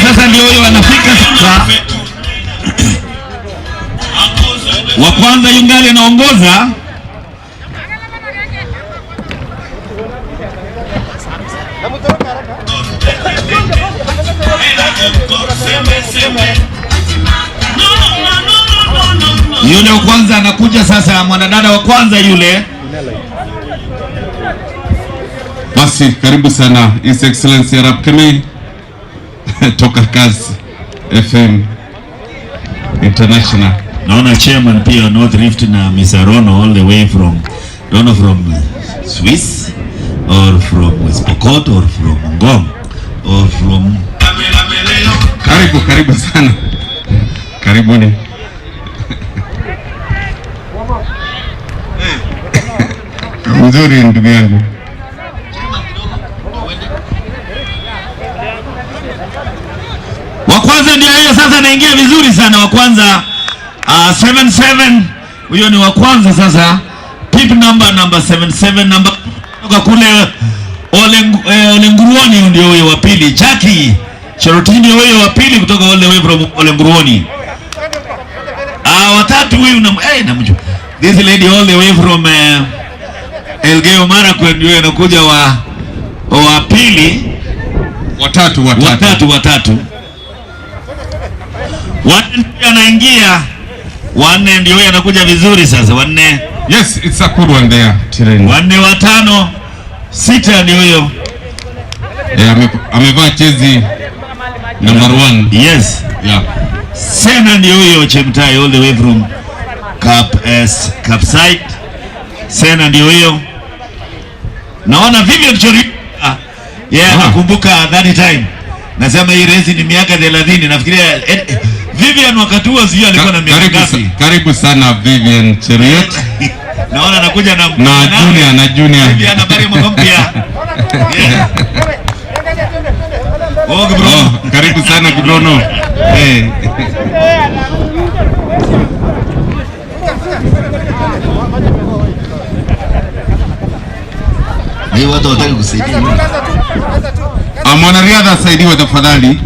sasa ndio huyo anafika sasa. Wa kwanza yungali anaongoza. Yule wa kwanza anakuja sasa, mwanadada wa kwanza yule. Basi karibu sana His Excellency Arab Kemi toka Kazi FM International. Naona chairman pia North Rift na Mr. Rono all the way from Swiss or from West Pokot or from Ngong or from Karibu sana. Karibuni. Mzuri ndugu yangu. Wa kwanza ndio hiyo sasa, anaingia vizuri sana wa kwanza. 77 huyo ni wa kwanza sasa. Pip number 77 number kutoka kule Ole Nguruoni ndio huyo wa pili. Jackie Cherotini huyo wa pili kutoka all the way from Ole Nguruoni. Watatu huyu namjua. This lady all the way from Elgeyo Marakwet ndio anakuja wa pili. Watatu. Wanne anaingia. Wanne ndio huyo anakuja vizuri sasa. Wanne. Yes, it's a good one there. Tireni. Wanne, watano, sita ndio huyo. Amevaa jezi number 1. Yes. Yeah. Sena ndio huyo Chemtai all the way from Capside. Sena ndio huyo. Naona Vivian Chori. Nakumbuka that time. Nasema hii race ni miaka 30. Nafikiria Vivian wakati huo sio alikuwa na miaka ngapi? Karibu sana Vivian Cheriot. Naona anakuja na Junior. Vivian habari mpya. Karibu sana Kidono. Ni watu wataka kusaidia. Mwanariadha saidiwe tafadhali.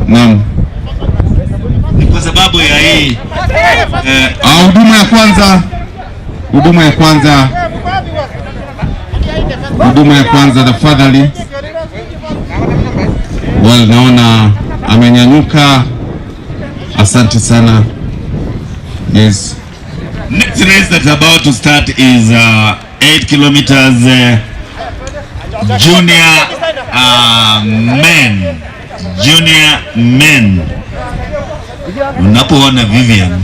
Naam. Kwa sababu ya hii huduma ya kwanza tafadhali. Well, naona amenyanyuka. Asante sana. Yes. Next race that's about to start is 8 kilometers junior men. Unapoona Vivian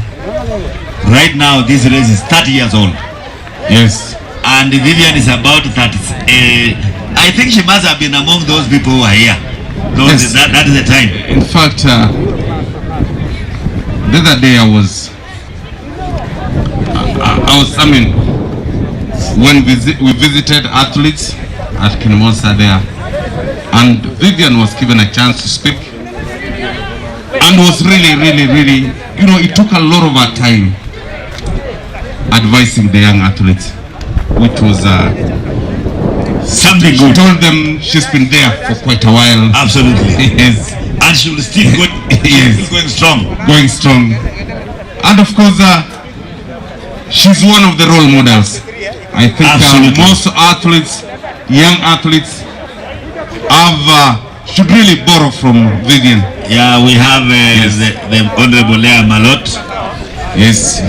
right now, this race is 30 years old. Yes. And Vivian is about 30. I think she must have been among those people who are here. Yes. That is the time. In fact, the other day when we visited athletes at Kinmosa there, and Vivian was given a chance to speak, and was really, it took a lot of our time advising the young athletes, which was something good. She told them she's been there for quite a while. Absolutely. Yes. And she will still go, going strong. And of course, she's one of the role models. I think most athletes, young athletes, should really borrow from Vivian. Yeah, we have the Honorable Lea Malot. Yes.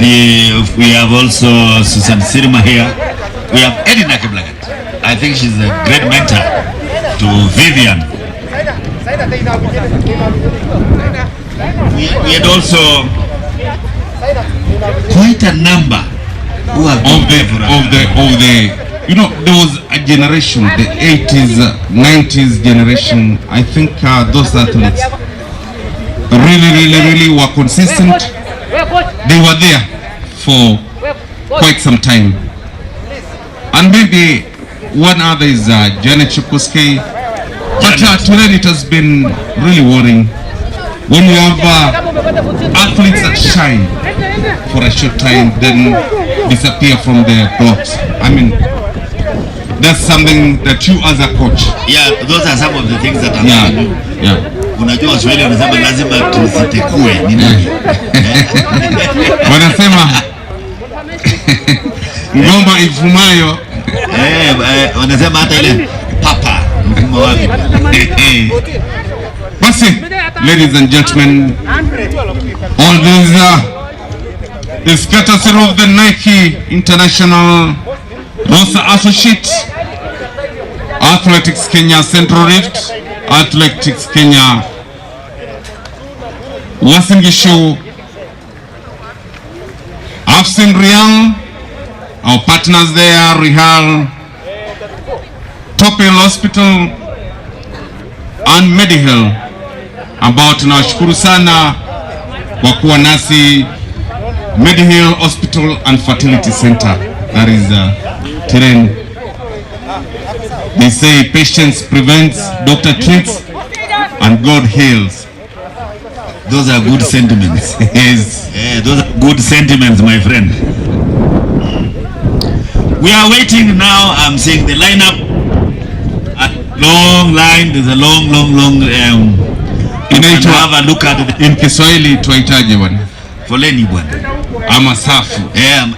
We have also Susan Sirma here. We have Edina Kiblagat. I think she's a great mentor to Vivian. We had also quite a number who have there was a generation, the 80s, 90s generation. I think those athletes really were consistent. They were there for quite some time. And maybe one other is Janet Chukwuske. But today it has been really worrying when you have athletes that shine for a short time, then disappear from the blocks. I mean, that's something that you as a coach. Yeah, those are some of the things that are yeah. unajua Waswahili wanasema lazima tuzitekue ni nini? Wanasema ngoma ivumayo wanasema hata ile papa mvuma wapi. Basi, ladies and gentlemen, all these is courtesy of the Nike International Rosa Associate, Athletics Kenya Central Rift, Athletics Kenya Uasin Gishu, Afsin Riang, our partners there, Rihal, Topel Hospital and Medihill, ambao tunawashukuru sana kwa kuwa nasi. Medihill Hospital and Fertility Center, that is Tiren. They say patience prevents, doctor treats, and God heals. Those are good sentiments. Yes. Yeah, those are good sentiments, my friend. We are waiting now. I'm seeing the lineup. A long line. There's a long. Inaitwa, have a look at the, in Kiswahili tuwaitaje bwana? Foleni bwana. Ama safu. Yeah.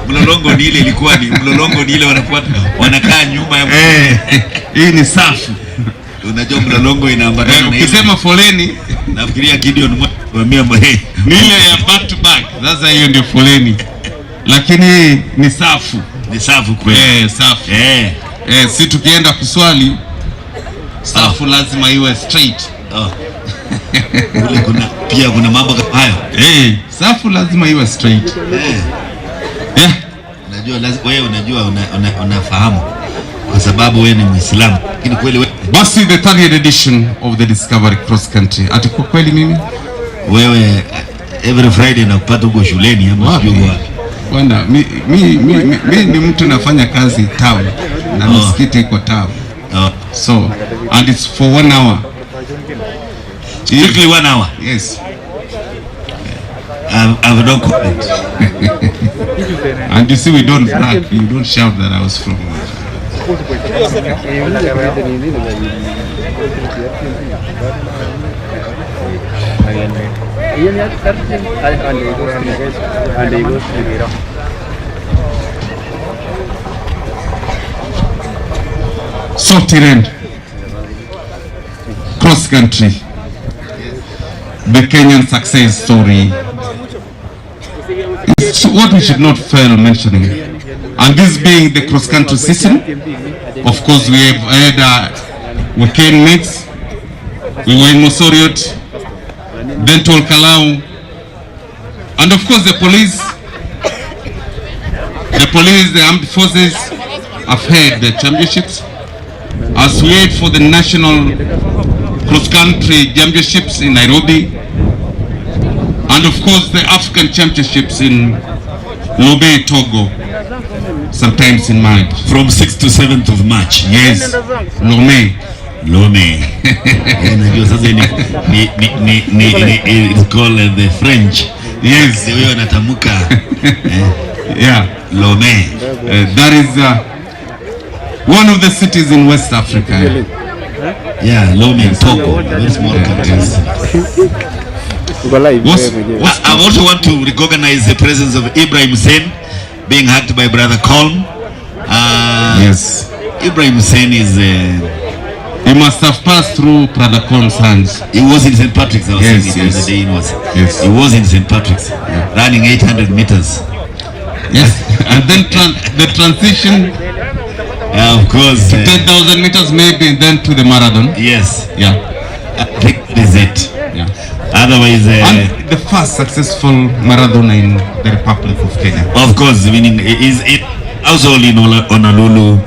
Mlolongo ni ile ilikuwa ni mlolongo ni ile wanakaa nyuma ya hii ni safu. Unajua mlolongo inaambatana na ile. Ukisema foleni nafikiria Gideon mwambia ni ile ya back to back. Sasa hiyo ndio foleni. Lakini ni safu. Ni safu kweli. Safu. Si tukienda kuswali safu lazima iwe straight. Kuna mambo kama hayo. Safu lazima iwe straight. Unajua unafahamu kwa sababu wewe ni Muislamu. Lakini kweli wewe basi the 30th edition of the Discovery Cross Country. Atakuwa kweli mimi? Wewe every Friday nakupata huko shuleni ama sijui wapi. Bwana mimi ni mtu nafanya kazi town na msikiti iko town. So and it's for 1 hour. Strictly 1 hour. Yes. I've no comment. And you see, we don't brag. You don't shout that I was from. Soft end. Cross country. The Kenyan success story. It's what we should not fail mentioning. And this being the cross country season, of course we have had weekend meets. We were in Mosoriot, then to Kalau, and of course the police, the armed forces have had the championships as we wait for the national cross country championships in Nairobi, and of course the African championships in Lobe, Togo, sometimes in March. From 6th to 7th of March. Yes, Lome. Unajua sasa it's called the French. Yes. The way wanatamka. Yeah. Lome. That is one of the cities in West Africa. Yeah, Lome and Togo, very small countries. I also want to recognize the presence of Ibrahim Hussein being hugged by Brother Colm. Yes. Ibrahim Hussein is... he must have passed through Brother Colm's hands. He was in St. Patrick's. I was saying it the other day. He was in St. Patrick's, running 800 meters. Yes, and then the transition... of course. 10,000 meters maybe, and then to the marathon. Yes. Yeah. I think that is it. Yeah. Otherwise, and the first successful marathon in the Republic of Kenya. Of course, meaning is it also in Honolulu,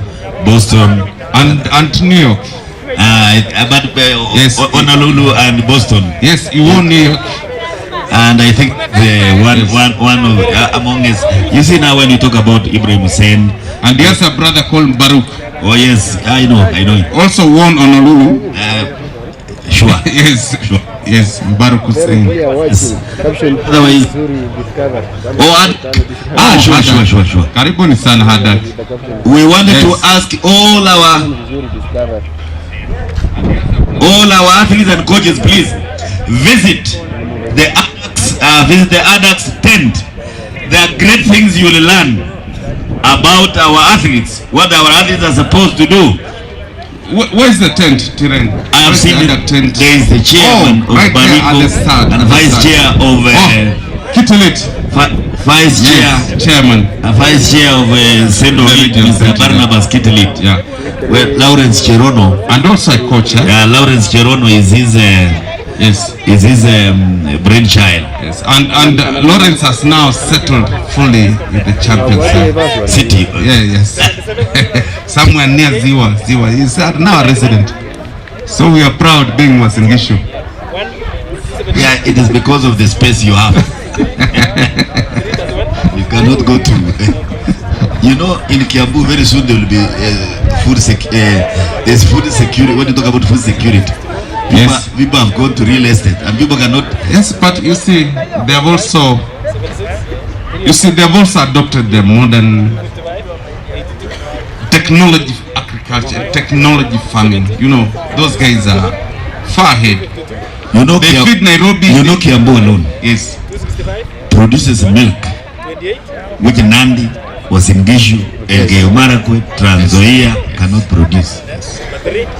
Boston, and New York. But yes, Honolulu and Boston. Yes, you won New York. And I think the one of among us. You see now when you talk about Ibrahim Hussein, and he has a brother called Baruch. Oh yes, I know. Also won Honolulu. Sure. Yes. Sure. Yes, Baruch Hussein. Yes. Otherwise, sure. Karibuni sana Hadak. We wanted to ask all All our athletes and coaches, please visit the ADAX tent. There are great things you will learn about our athletes, what our athletes are supposed to do. Where's the tent, Tiren? I have seen the tent. There is the chairman of right Bariko and vice chair of Kitalit. Vice chairman of Sendo Mr. Barnabas Kitalit. Yeah. Well, Lawrence Cherono, and also a coach. Lawrence Cherono is his brainchild. Yes. And Lawrence has now settled fully with the Champions City. Yes. Somewhere near Ziwa. He's now a resident. So we are proud being Wasingishu. Yeah, it is because of the space you have. You cannot go to. You know, in Kiambu very soon there will be there's food security. When you talk about food security, people have gone to real estate and people cannot. Yes, but you see, they have also adopted the modern technology agriculture, technology farming. You know, those guys are far ahead. You know, they feed Nairobi. You know, Kiambu alone produces milk, which Nandi, Wasingishu, Elgeyo Marakwet, Trans Nzoia cannot produce.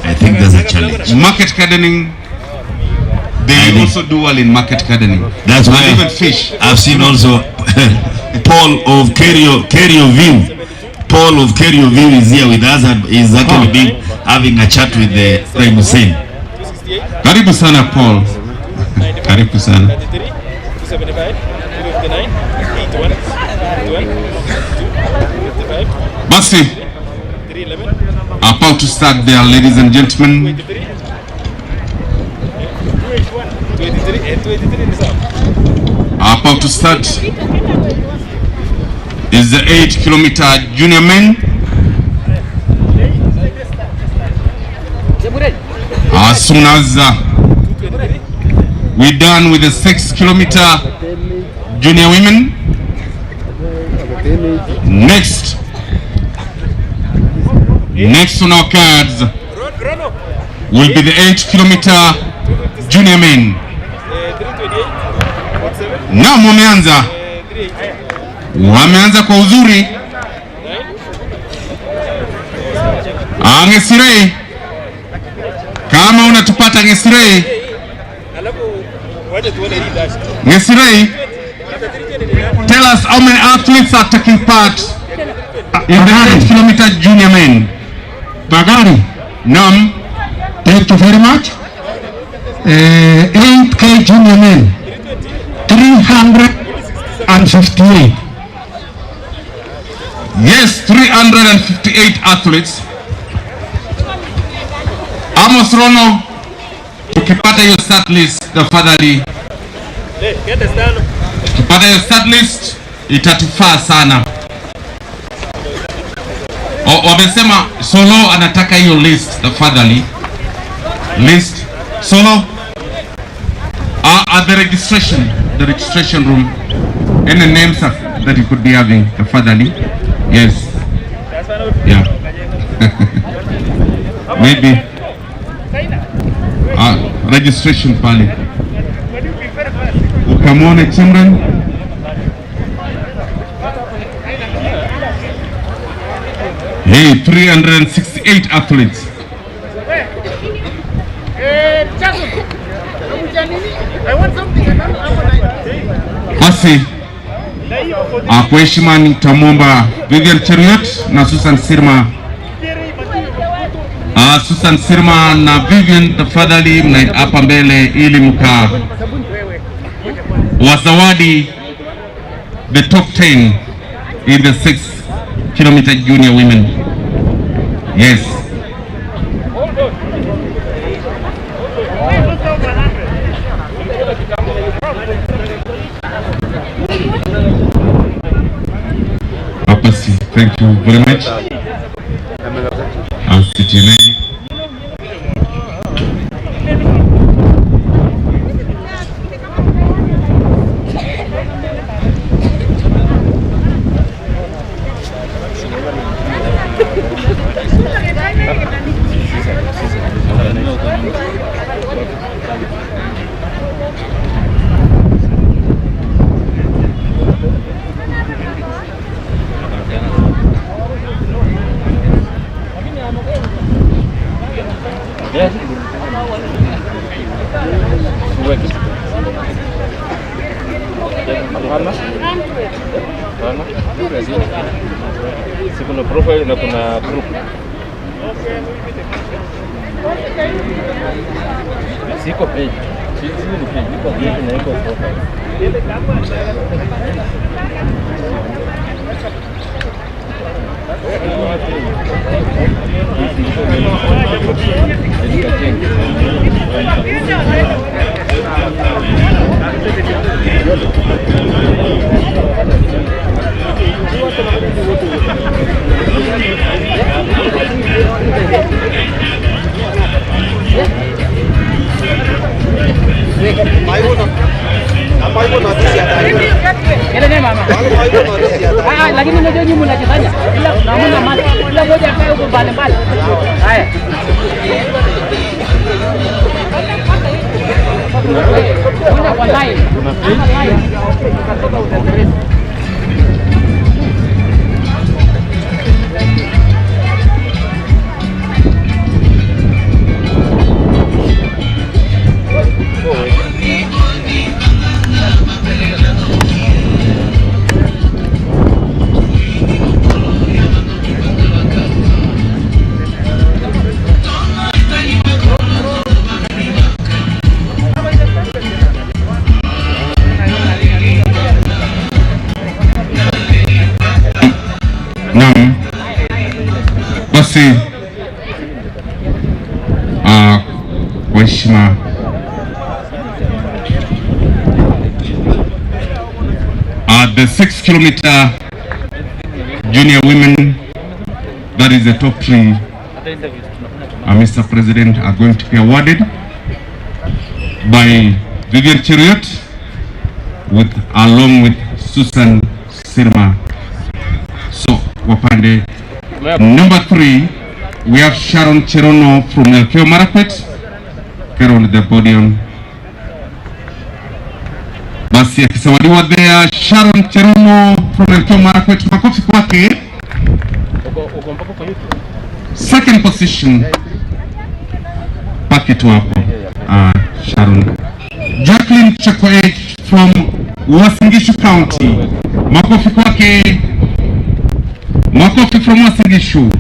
I think that's a challenge. Market gardening, they also do well in market gardening. That's why even fish. I've seen also Paul of Kerio View. Paul of Kerio View is here with us and is actually having a chat with the Prime Hussein. Karibu sana Paul. Karibu sana. Basi, about to start there, ladies and gentlemen. About to start is the 8-kilometer junior men. As soon as we're done with the 6-kilometer junior women, next on our cards will be the 8-kilometer junior men. Na wameanza kwa uzuri. Ngesirei, kama unatupata Ngesirei, tell us how many athletes are taking part in the 8-kilometer junior men. Bagari. Nam. Thank you very much. 8K junior men, 358. Yes, 358 athletes. Amos Rono, ukipata your start list, tafadhali. Ukipata your start list, itatufaa sana. Wamesema Solo anataka hiyo list, tafadhali. List. Solo. At the registration room, any names that you could be having, tafadhali. Yes. Yeah. Maybe. Registration pale. Ukamwone children. Hey, 368 athletes. Basi, kwa heshima nitamwomba Vivian Cheriot na Susan Sirma. Susan Sirma na Vivian, tafadhali mna hapa mbele ili mka wazawadi the top 10 in the 6-kilometer junior women. Yes. Thank you very much. I'll sit in there. Kuna profile na kuna group. Siko page. Sisi ni page, iko page na iko profile. Lakini unajua nyinyi mnachofanya ila naona mali ila moja akae huko mbali mbali. Haya. Kuna kwa line. Kuna line. Basi kwa heshima the 6-kilometer junior women, that is the top 3, Mr. President, are going to be awarded by Vivian Cheriot along with Susan Sirma. So wapande number 3, we have Sharon Cherono from Elgeyo Marakwet. Carol the podium. Basi akisawadiwa there, Sharon Cherono from Elgeyo Marakwet. Makofi kwake. Second position. Pakitu hapo. Sharon. Jacqueline Chakoech from Uasin Gishu County. Makofi kwake. Makofi from Uasin Gishu.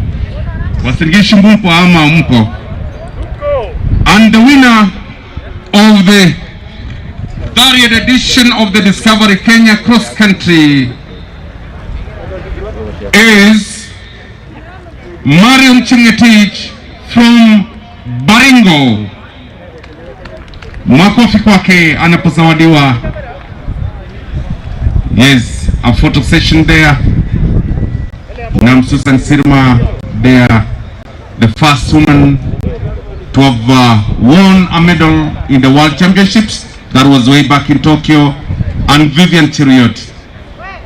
Uasin Gishu mpo ama mpo. And the winner of the 30th edition of the Discovery Kenya Cross Country is Mariam Chingetich from Baringo. Makofi kwake anapozawadiwa. Yes, a photo session there. Nam Susan Sirma there, the first woman to have won a medal in the World Championships. That was way back in Tokyo. And Vivian Cheriot,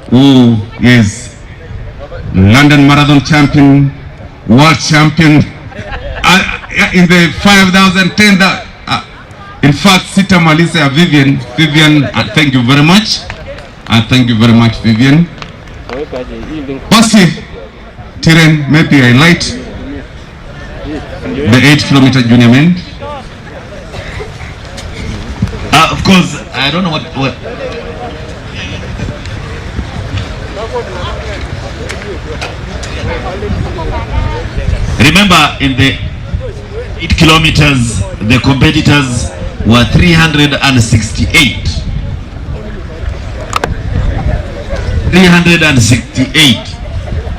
who is London Marathon champion, world champion in the 5,010. In fact, Sita Malisa, Vivian, thank you very much. Thank you very much, Vivian. Basi, Tiren, maybe I light the 8-kilometer junior men. Of course, I don't know what. Remember, in the 8 kilometers, the competitors were 368. 368.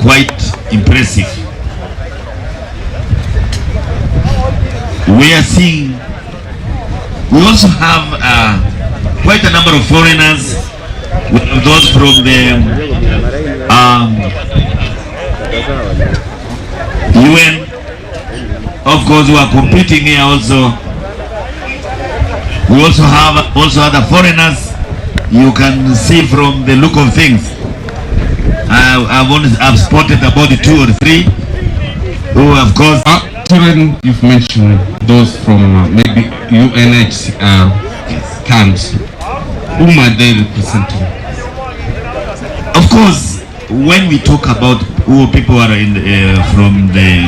Quite impressive. We are seeing. We also have quite a number of foreigners. We have those from the UN, of course, who are competing here also. We also have other foreigners. You can see from the look of things. I've spotted about 2 or 3 who, of course. You've mentioned those from maybe UNH camps. Whom are they representing? Of course, when we talk about who people are in from the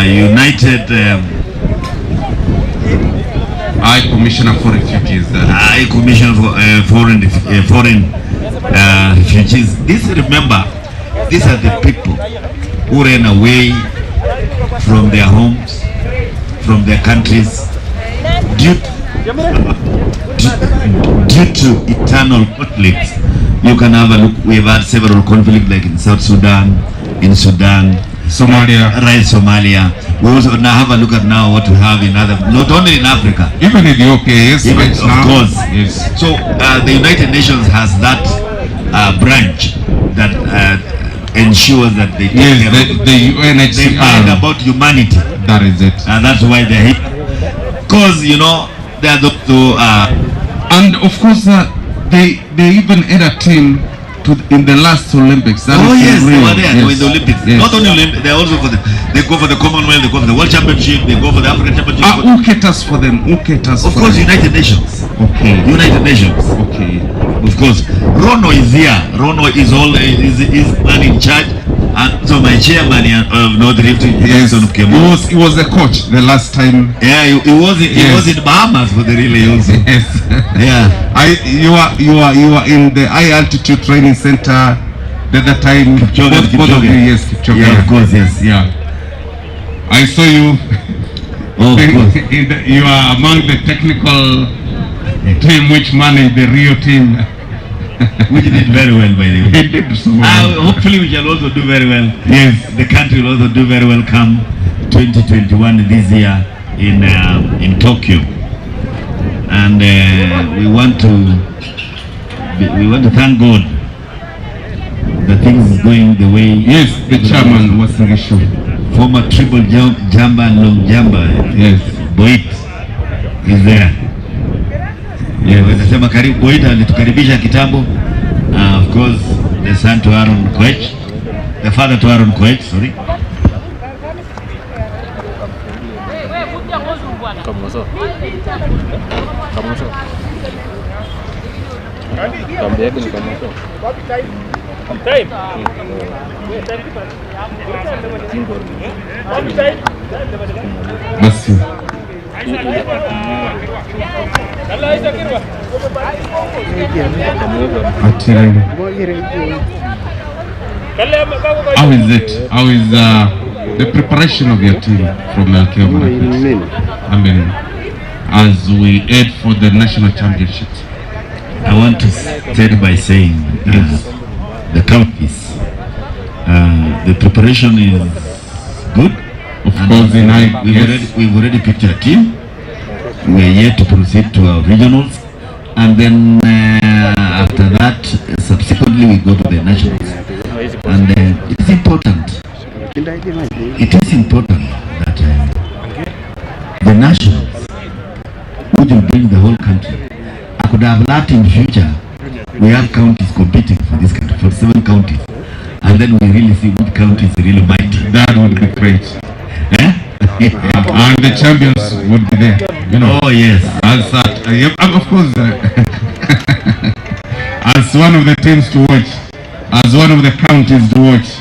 United High Commissioner for Refugees, High Commissioner for Foreign refugees. Remember, these are the people who ran away from their homes, from their countries, due to eternal conflicts. You can have a look. We've had several conflicts, like in South Sudan, in Sudan, Somalia. Right, Somalia. We also now have a look at now what we have in other, not only in Africa, Even Ethiopia, yes, even, right of now. course. Yes. So the United Nations has that branch that ensures that they take Yes, care of, the they mind UNHCR. about humanity, That is it. and that's why they're here. Because you know they are those who And of course, they even had a team in the last Olympics. That oh is yes, they Rio. were there. They were in the Olympics. Yes. Not only Olympics, they also for they go for the Commonwealth, they go for the World Championship, they go for the African Championship. Who caters for them? Who caters Of for course, them? United Nations. Okay. United Nations. Okay. Of course, Rono is here. Rono is man in charge, and so my chairman of North Rift. Yes. He was the coach the last time. Yeah, he was in Bahamas for the relay also. Yes. Yeah. You are in the high altitude training center. The other time. Both of you, yes, Kipchoge. Yeah, of course, yes. Yeah. I saw you. Oh, of course. You are among the technical team which managed the Rio team. Which did very well, by the way. He did so well. Hopefully we shall also do very well. Yes. The country will also do very well come 2021 this year in Tokyo. And we want to thank God that things is going the way. Yes, the chairman was an issue. Former triple jumper and long jumper. Yes. Boit is there. Yes. Wanasema karibu Boit alitukaribisha kitambo. Of course, the son to Aaron Koech, the father to Aaron Koech, sorry. Merci. How is it? How is the preparation of your team from Eldoret? I mean, as we head for the national championships. I want to start by saying the counties. The preparation is good. Of course, we've already picked a team. We are yet to proceed to our regionals, and then after that, subsequently we go to the nationals. And it's important. It is important that the nationals, which will bring the whole country. I could have loved in future. We have counties competing for this country, for 7 counties, and then we really see which counties really mighty. That would be great. And the champions would be there. You know. Oh yes. As of course, as one of the teams to watch, as one of the counties to watch.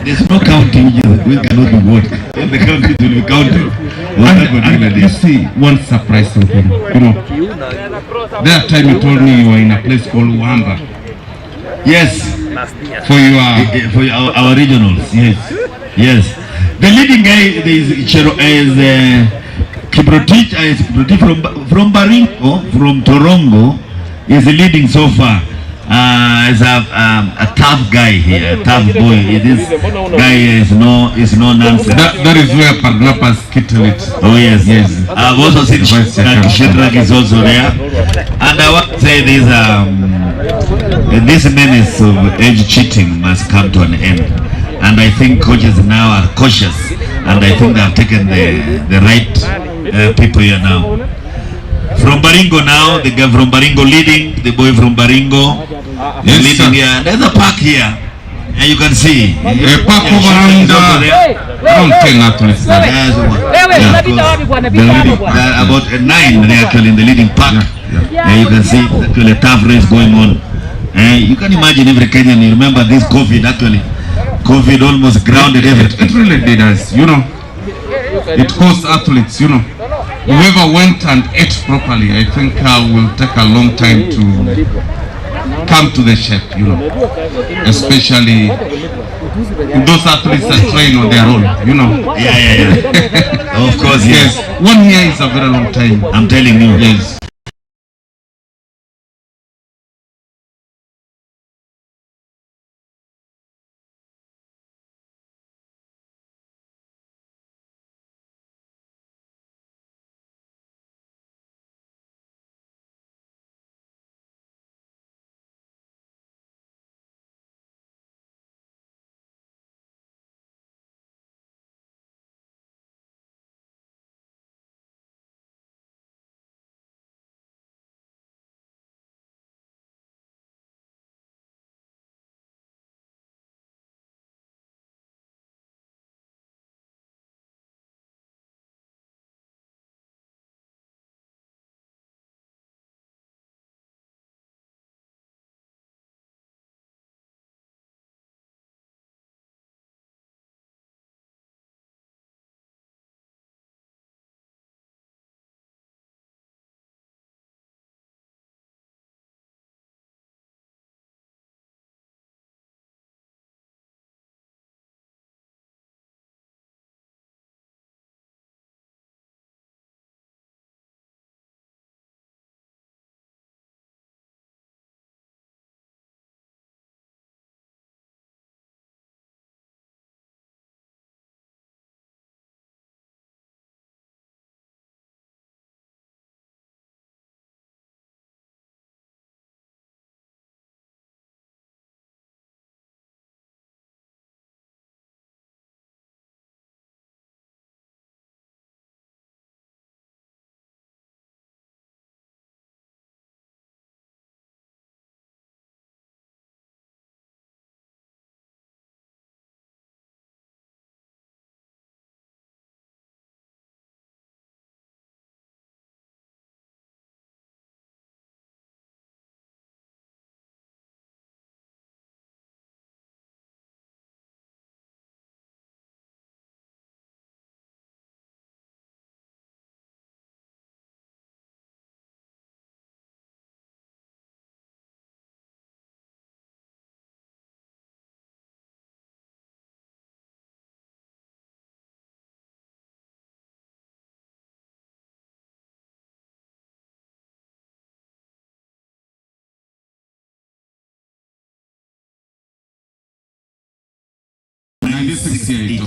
There's no county which cannot be watched. All the counties will be counted. And you see, one surprising thing, you know, that time you told me you were in a place called Wamba. Yes. For our regionals. Yes. Yes. The leading guy is Kiprotich from Baringo, from Torongo, is leading so far. Is a tough guy here, a tough boy. This guy is no nonsense. That is where Parnapas kittle it. Oh yes, yes. I've also seen Shedrack is also there, and I want to say this menace of age cheating must come to an end. And I think coaches now are cautious, and I think they have taken the right people here now. From Baringo now, the guy from Baringo leading, the boy from Baringo is leading here. There's a park here, and you can see. A park of around 10 athletes. About 9 they actually in the leading park. And you can see actually a tough race going on. You can imagine every Kenyan, you remember this COVID actually. COVID almost grounded everything. It really did us, you know. It costs athletes, you know. whoever went and ate properly, I think will take a long time to come to the shape, you know, especially those athletes that train on their own, you know. Yeah. Of course, yes. 1 year is a very long time. I'm telling you. Yes.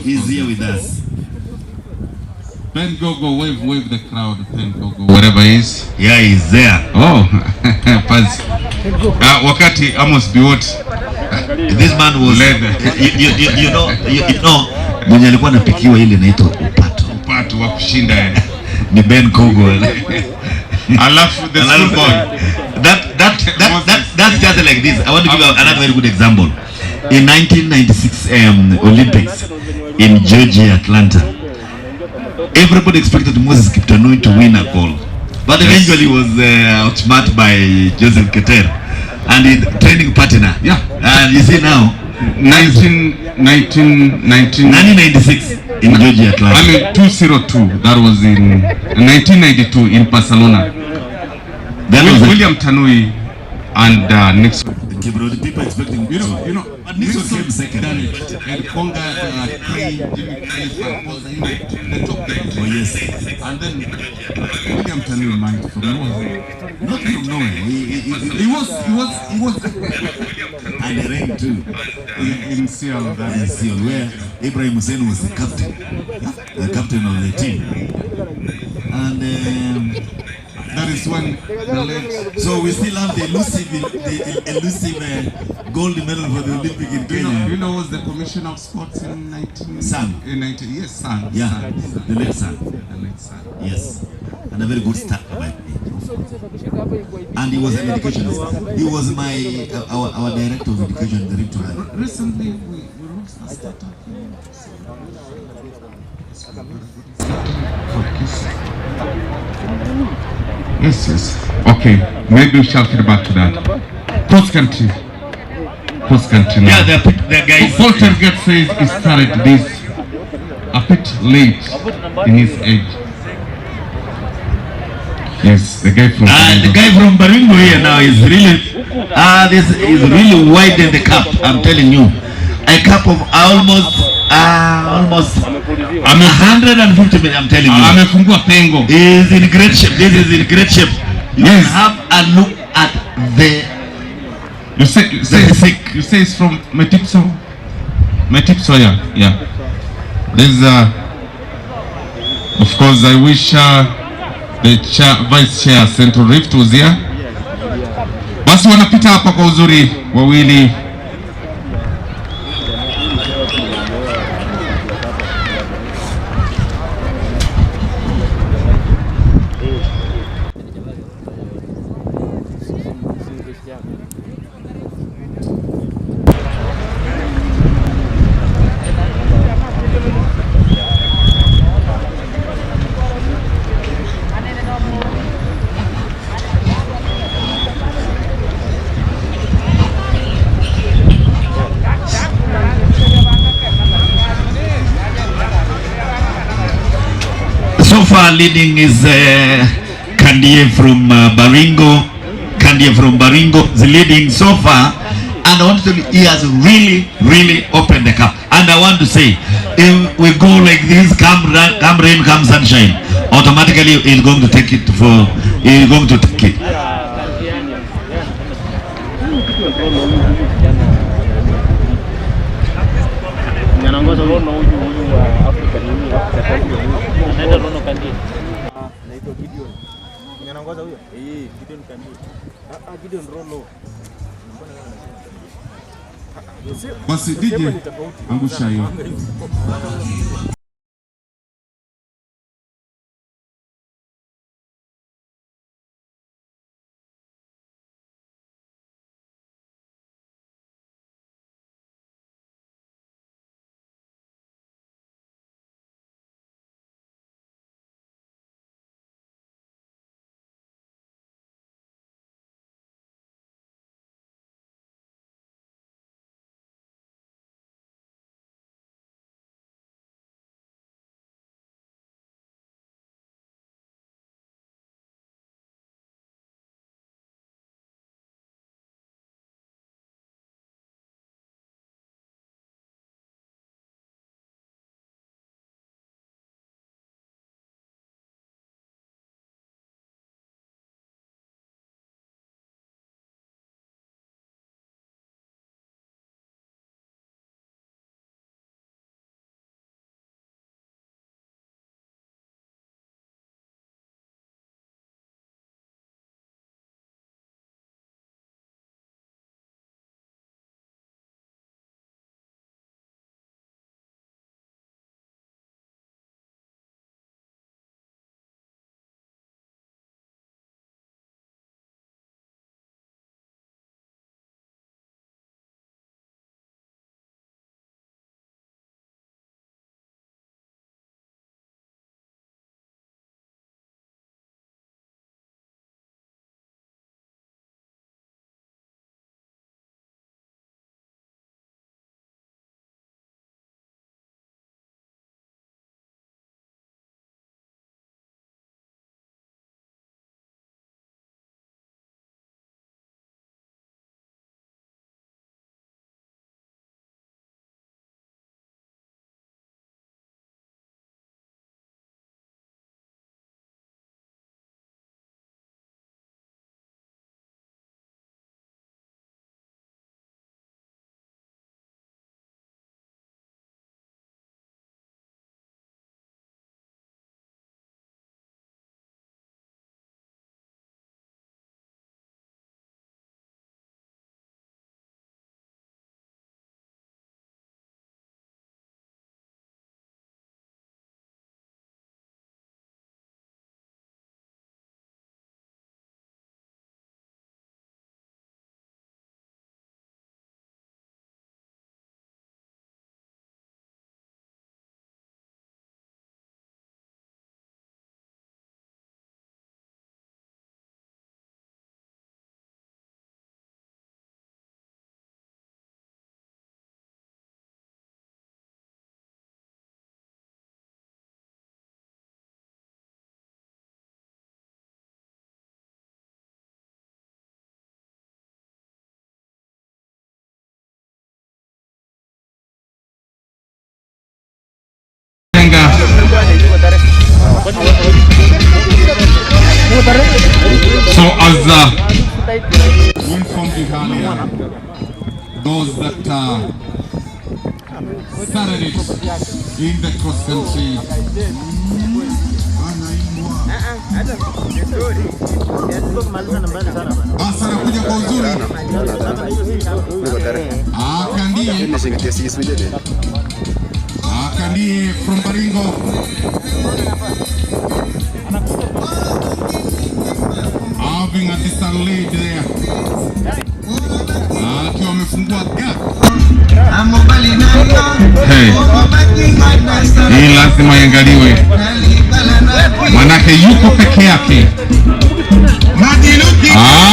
He's here with us. Ben Gogo, wave the crowd. Ben Gogo, wherever he is. Yeah, he's there. Oh, Paz. Wakati Amos Biwot. This man was you know mwenye alikuwa anapikiwa ile inaitwa upato wa kushinda ni Ben Gogo. Alafu the school boy. That's just like this. I want to give you another very good example. In 1996 Olympics in Georgia, Atlanta, everybody expected Moses Kiptanui to win a gold, but eventually was outsmarted by Joseph Keter and his training partner. Yeah, and you see now 1996 in Georgia, Atlanta. I mean 202. That was in 1992 in Barcelona. That was William Tanui and Nixon. The people expecting you know, but Nixon came second. And Conga, Jimmy was in the top 10. Oh yes. And then William Tanui might from nowhere. Not from nowhere. He was and the rank too. In Seattle, where Ibrahim Hussein was the captain of the team. And that is when the legs. So we still have the elusive gold medal for the Olympic in Kenya. You know was the commissioner of sports in 19... San. In 19... Yes, San. Yeah, San. the late San. The late San. Yes. And a very good start by me. And he was an educationist. He was my our director of education, the rector. Recently, we launched a startup. Yes. Okay, maybe we shall get back to that. Cross country. Now. Yeah, the guys. Poltergeist says he started this a bit late in his age. Yes, the guy from The guy from Baringo here now is really, this is really wide in the cup. I'm telling you, a cup of almost 150 million. I'm telling you, amefungua pengo. is in great shape. This is in great shape. You Yes. have a look at the. You say it's from Metipso, yeah. There's of course I wish the vice chair Central Rift was here. Basi wanapita hapa kwa uzuri wawili. So far leading is Kandie from Baringo. Kandie from Baringo is leading so far, and I want to tell you, he has really opened the cup. And I want to say, if we go like this, come rain, come sunshine, automatically he's going to take it for. He's going to take it. Anaongoza Rono huyu wa Afrika nini anaenda Rono Kandi. Anaitwa Gideon. Anaongoza huyo? Gideon Kandi. Gideon Rono. Basi DJ angusha hiyo. hali those that started it in the cross country. Asa anakuja kwa uzuri. Akandie from Baringo. Having a distant lead there. Akiwa amefungua gap. Hey. Hii lazima iangaliwe. Manake yuko peke yake.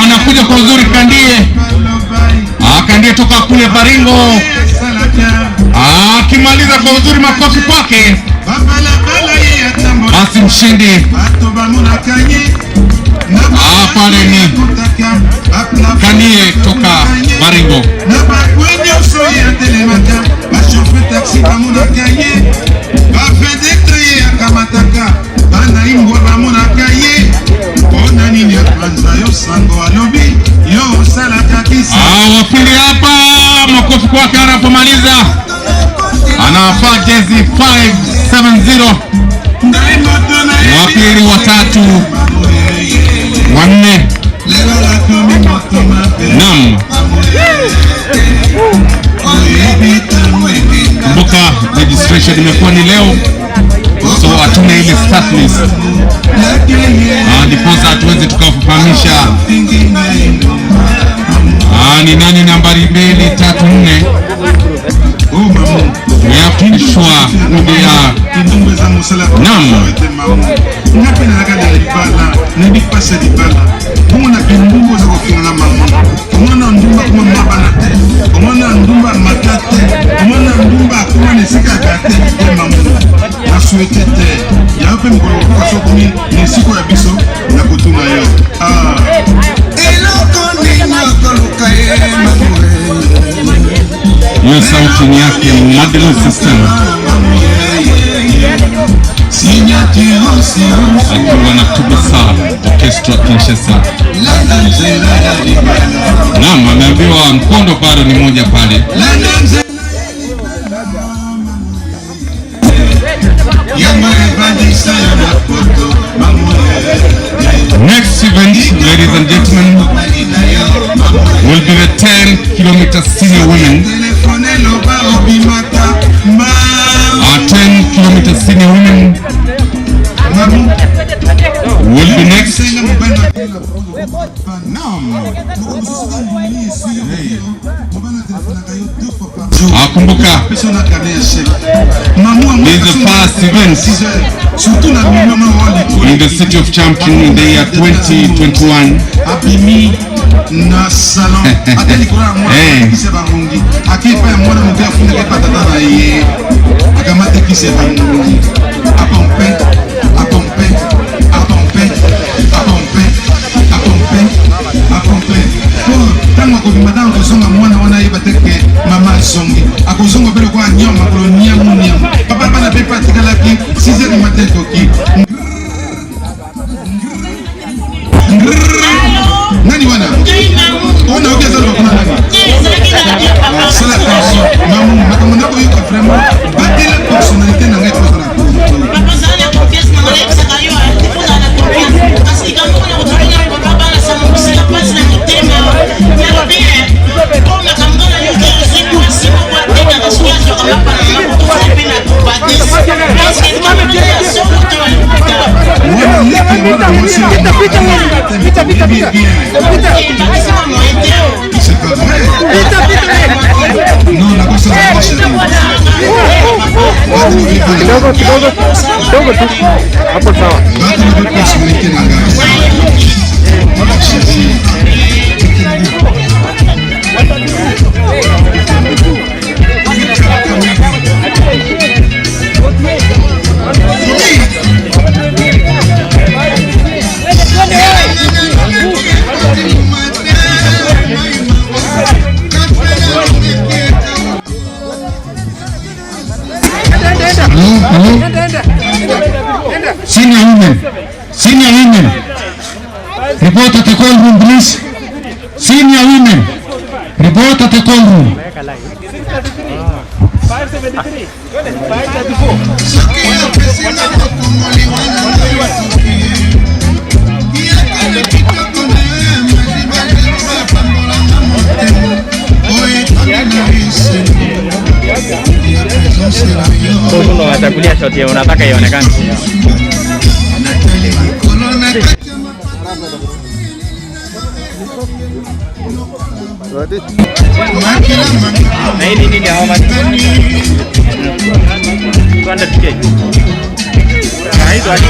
Anakuja kwa uzuri Kandie. Kandie toka kule Baringo. Akimaliza kwa uzuri, makofi kwake. Basi mshindi pale ni Kandie toka Baringo. Wapili hapa, makofi kwake anapomaliza. Anafaa jezi 570. Wapili, watatu, wanne. Naam. Kumbuka registration imekuwa ni leo, so hatuna ile start list. Ndiposa hatuwezi tukafahamisha ni nani nambari 2, 3, 4. We have to ensure who they are. Naam. Hiyo sauti ni yake Madeleine System akiwa na Tubasa Orchestra Kinshasa. Naam, ameambiwa mkondo bado ni moja pale. Next event, ladies and gentlemen, will be the 10-kilometer senior women. 10-kilometer senior women will be next. Kumbuka, this is the first event in the city of Champion in the year 2021. Kidogo tu hapo sawa. Senior women. Report at the call room, please. Senior women. Naweka live. 573. 5. Watakulia shot ya unataka ionekane. Na hii nini ya homa? 200k. Haito aje?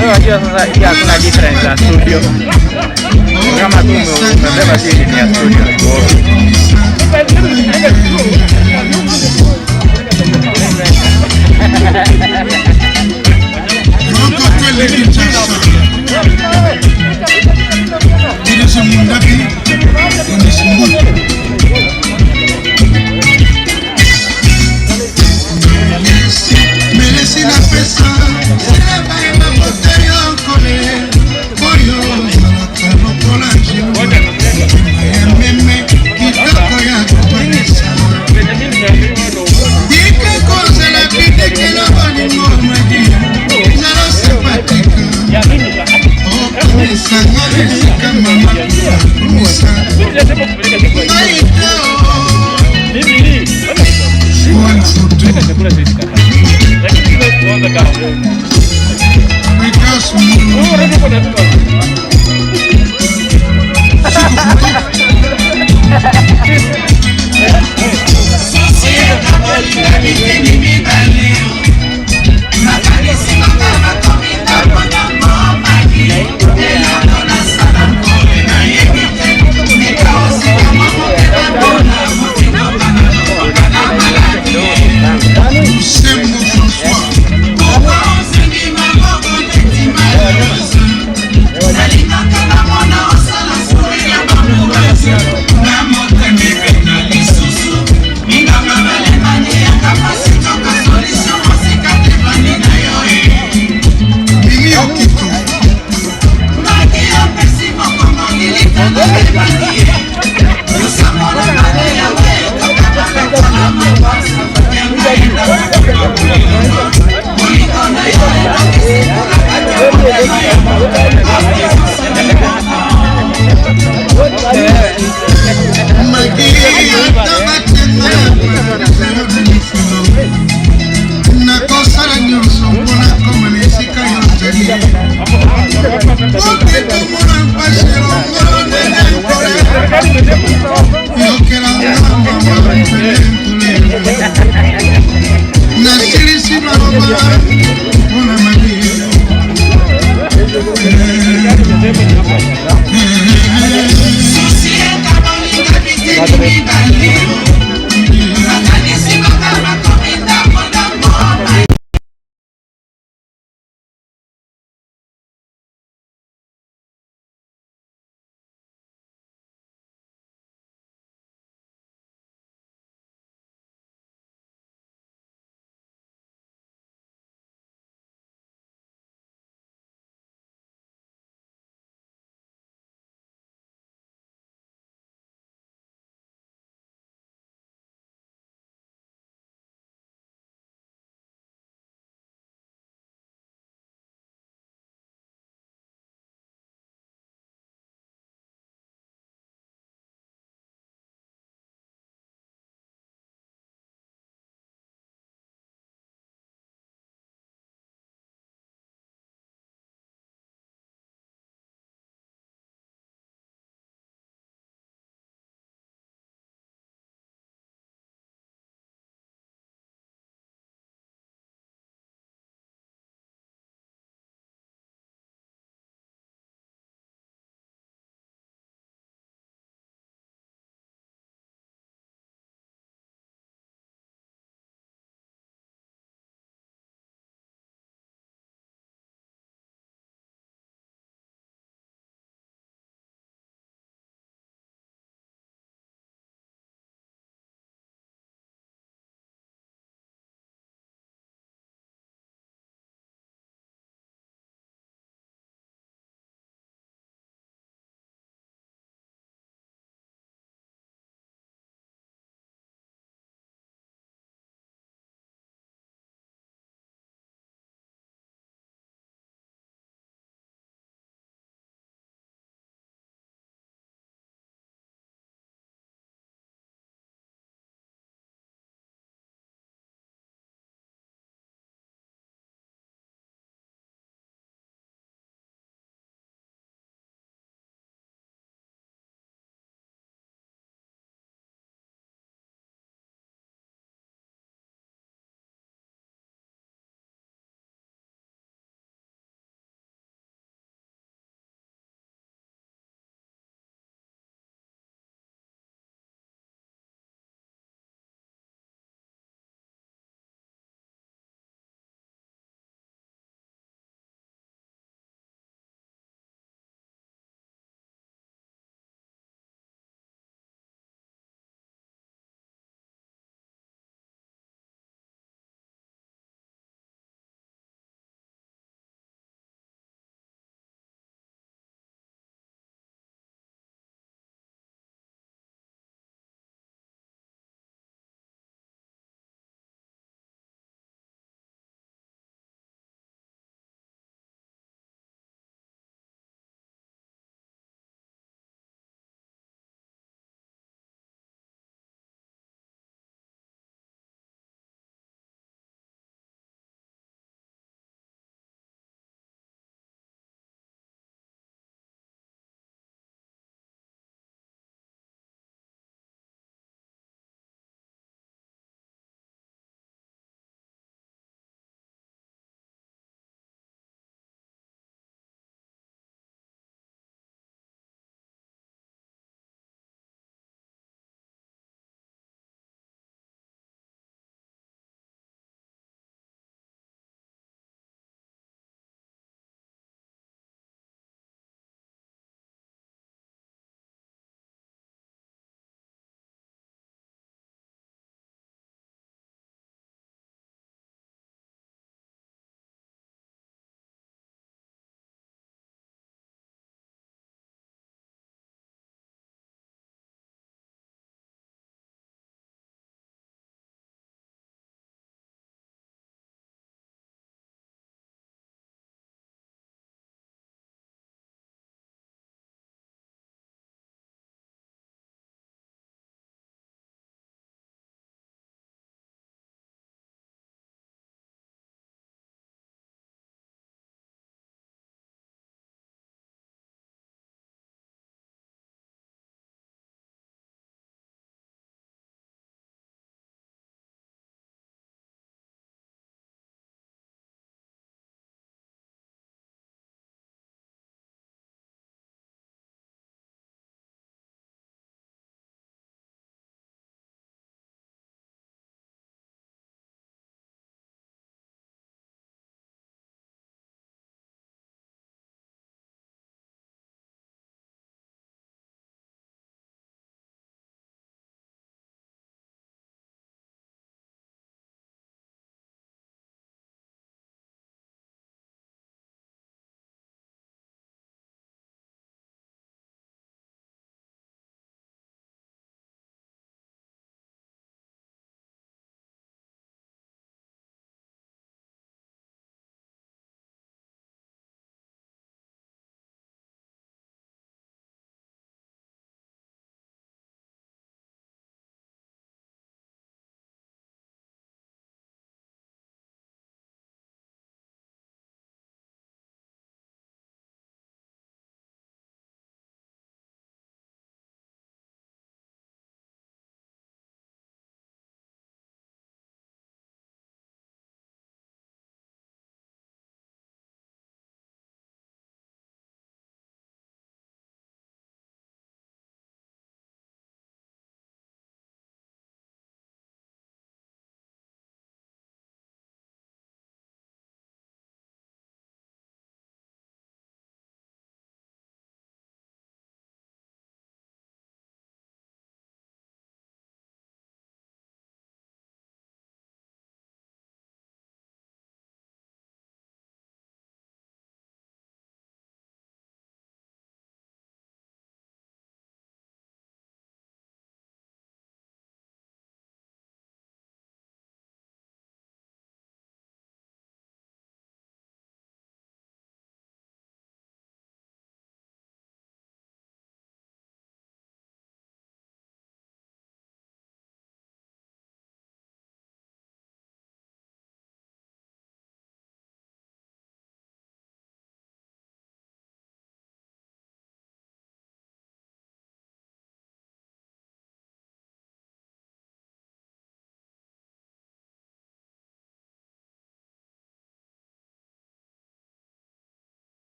Unajua sasa hii hakuna difference ya studio. Kama tu umebeba CD ni ya studio.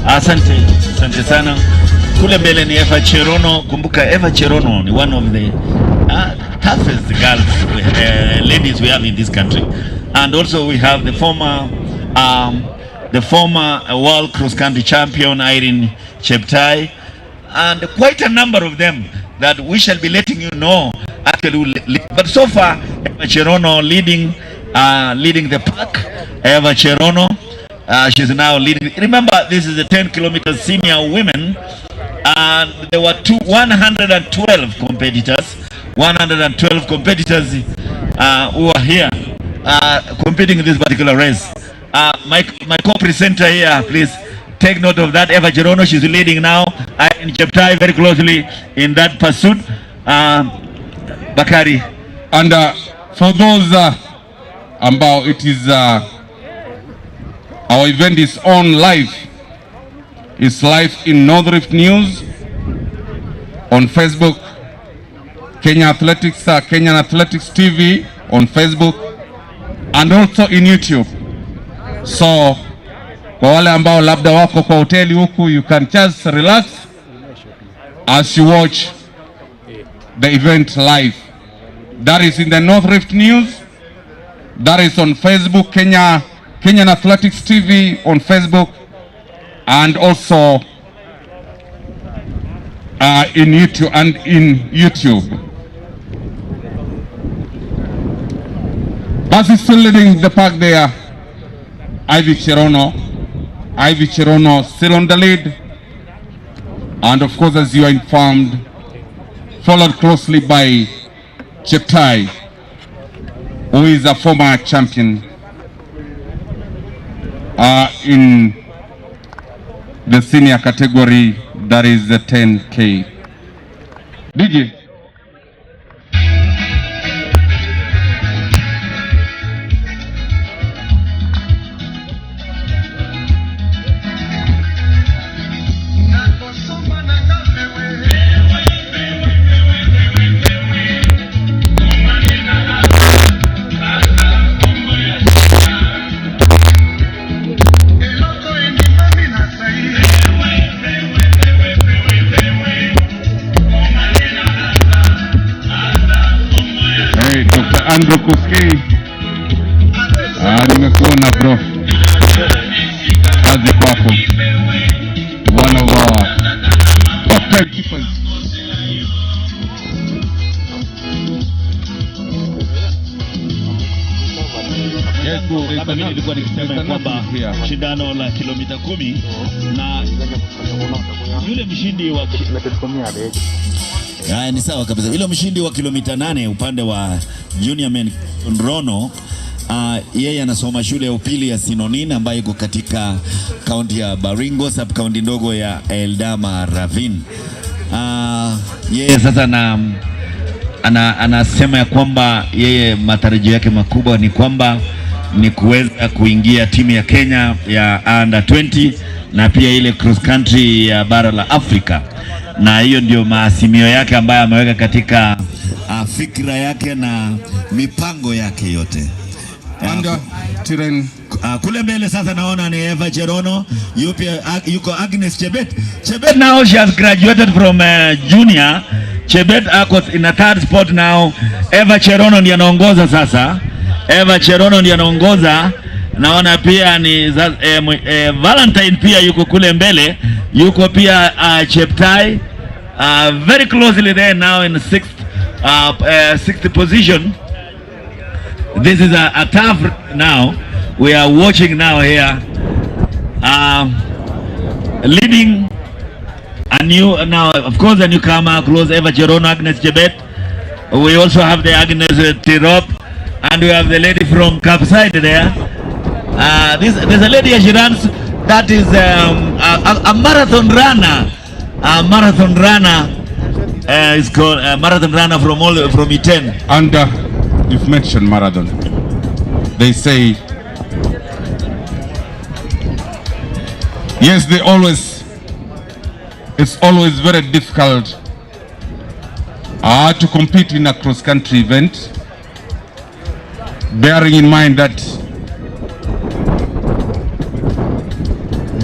Asante sana. Kule mbele ni Eva Cherono. Kumbuka Eva Cherono ni one of the toughest girls, ladies we have in this country. And also we have the former world cross country champion Irene Cheptai, and quite a number of them that we shall be letting you know actually. But so far Eva Cherono leading the pack. Eva Cherono, she's now leading. Remember, this is the 10 kilometers senior women, and there were 112 competitors. 112 competitors who are here competing in this particular race. My co-presenter here, please take note of that. Eva Cherono, she's leading now. In Cheptai very closely in that pursuit. Bakari. And for those ambao, it is our event is on live. It's live in North Rift News, on Facebook, Kenyan Athletics TV on Facebook, and also in YouTube. So kwa wale ambao labda wako kwa hoteli huku, you can just relax as you watch the event live. That is in the North Rift News. That is on Facebook, Kenyan Athletics TV on Facebook, and also in YouTube. Bas is still leading the pack there. Ivy Cherono still on the lead. And of course, as you are informed, followed closely by Cheptai, who is a former champion in the senior category, that is the 10K. DJ. Andrew Kuski, nimekuona bro, kazi kwako, one of our top 10 keepers. Kama mimi nilikuwa nikisema kwamba shindano la kilomita 10 na yule mshindi wa ni sawa kabisa. Yule mshindi wa kilomita 8 upande wa Junior Men Rono, yeye anasoma shule ya upili ya Sinonin ambayo iko katika kaunti ya Baringo, sub kaunti ndogo ya Eldama Ravine. Yeye sasa anasema ya kwamba yeye matarajio yake makubwa ni kwamba ni kuweza kuingia timu ya Kenya ya under 20 na pia ile cross country ya bara la Afrika, na hiyo ndio maasimio yake ambayo ameweka katika fikra yake na mipango yake yote. Kule mbele sasa naona ni Eva Cherono, yuko Agnes Chebet. Chebet now she has graduated from junior. Chebet ako in a third spot now. Eva Cherono ndiye anaongoza sasa. Eva Cherono ndiye anaongoza. Naona pia ni Valentine pia yuko kule mbele. Yuko pia Cheptai very closely there now in the sixth position. This is a tough now. We are watching now here. Leading a new, now of course a newcomer, close Eva Cherono, Agnes Chebet. We also have the Agnes Tirop, and we have the lady from Capside there. There's a lady she runs, that is a marathon runner. A marathon runner is called a marathon runner from Iten. And you've mentioned marathon. They say, yes, it's always very difficult to compete in a cross-country event, bearing in mind that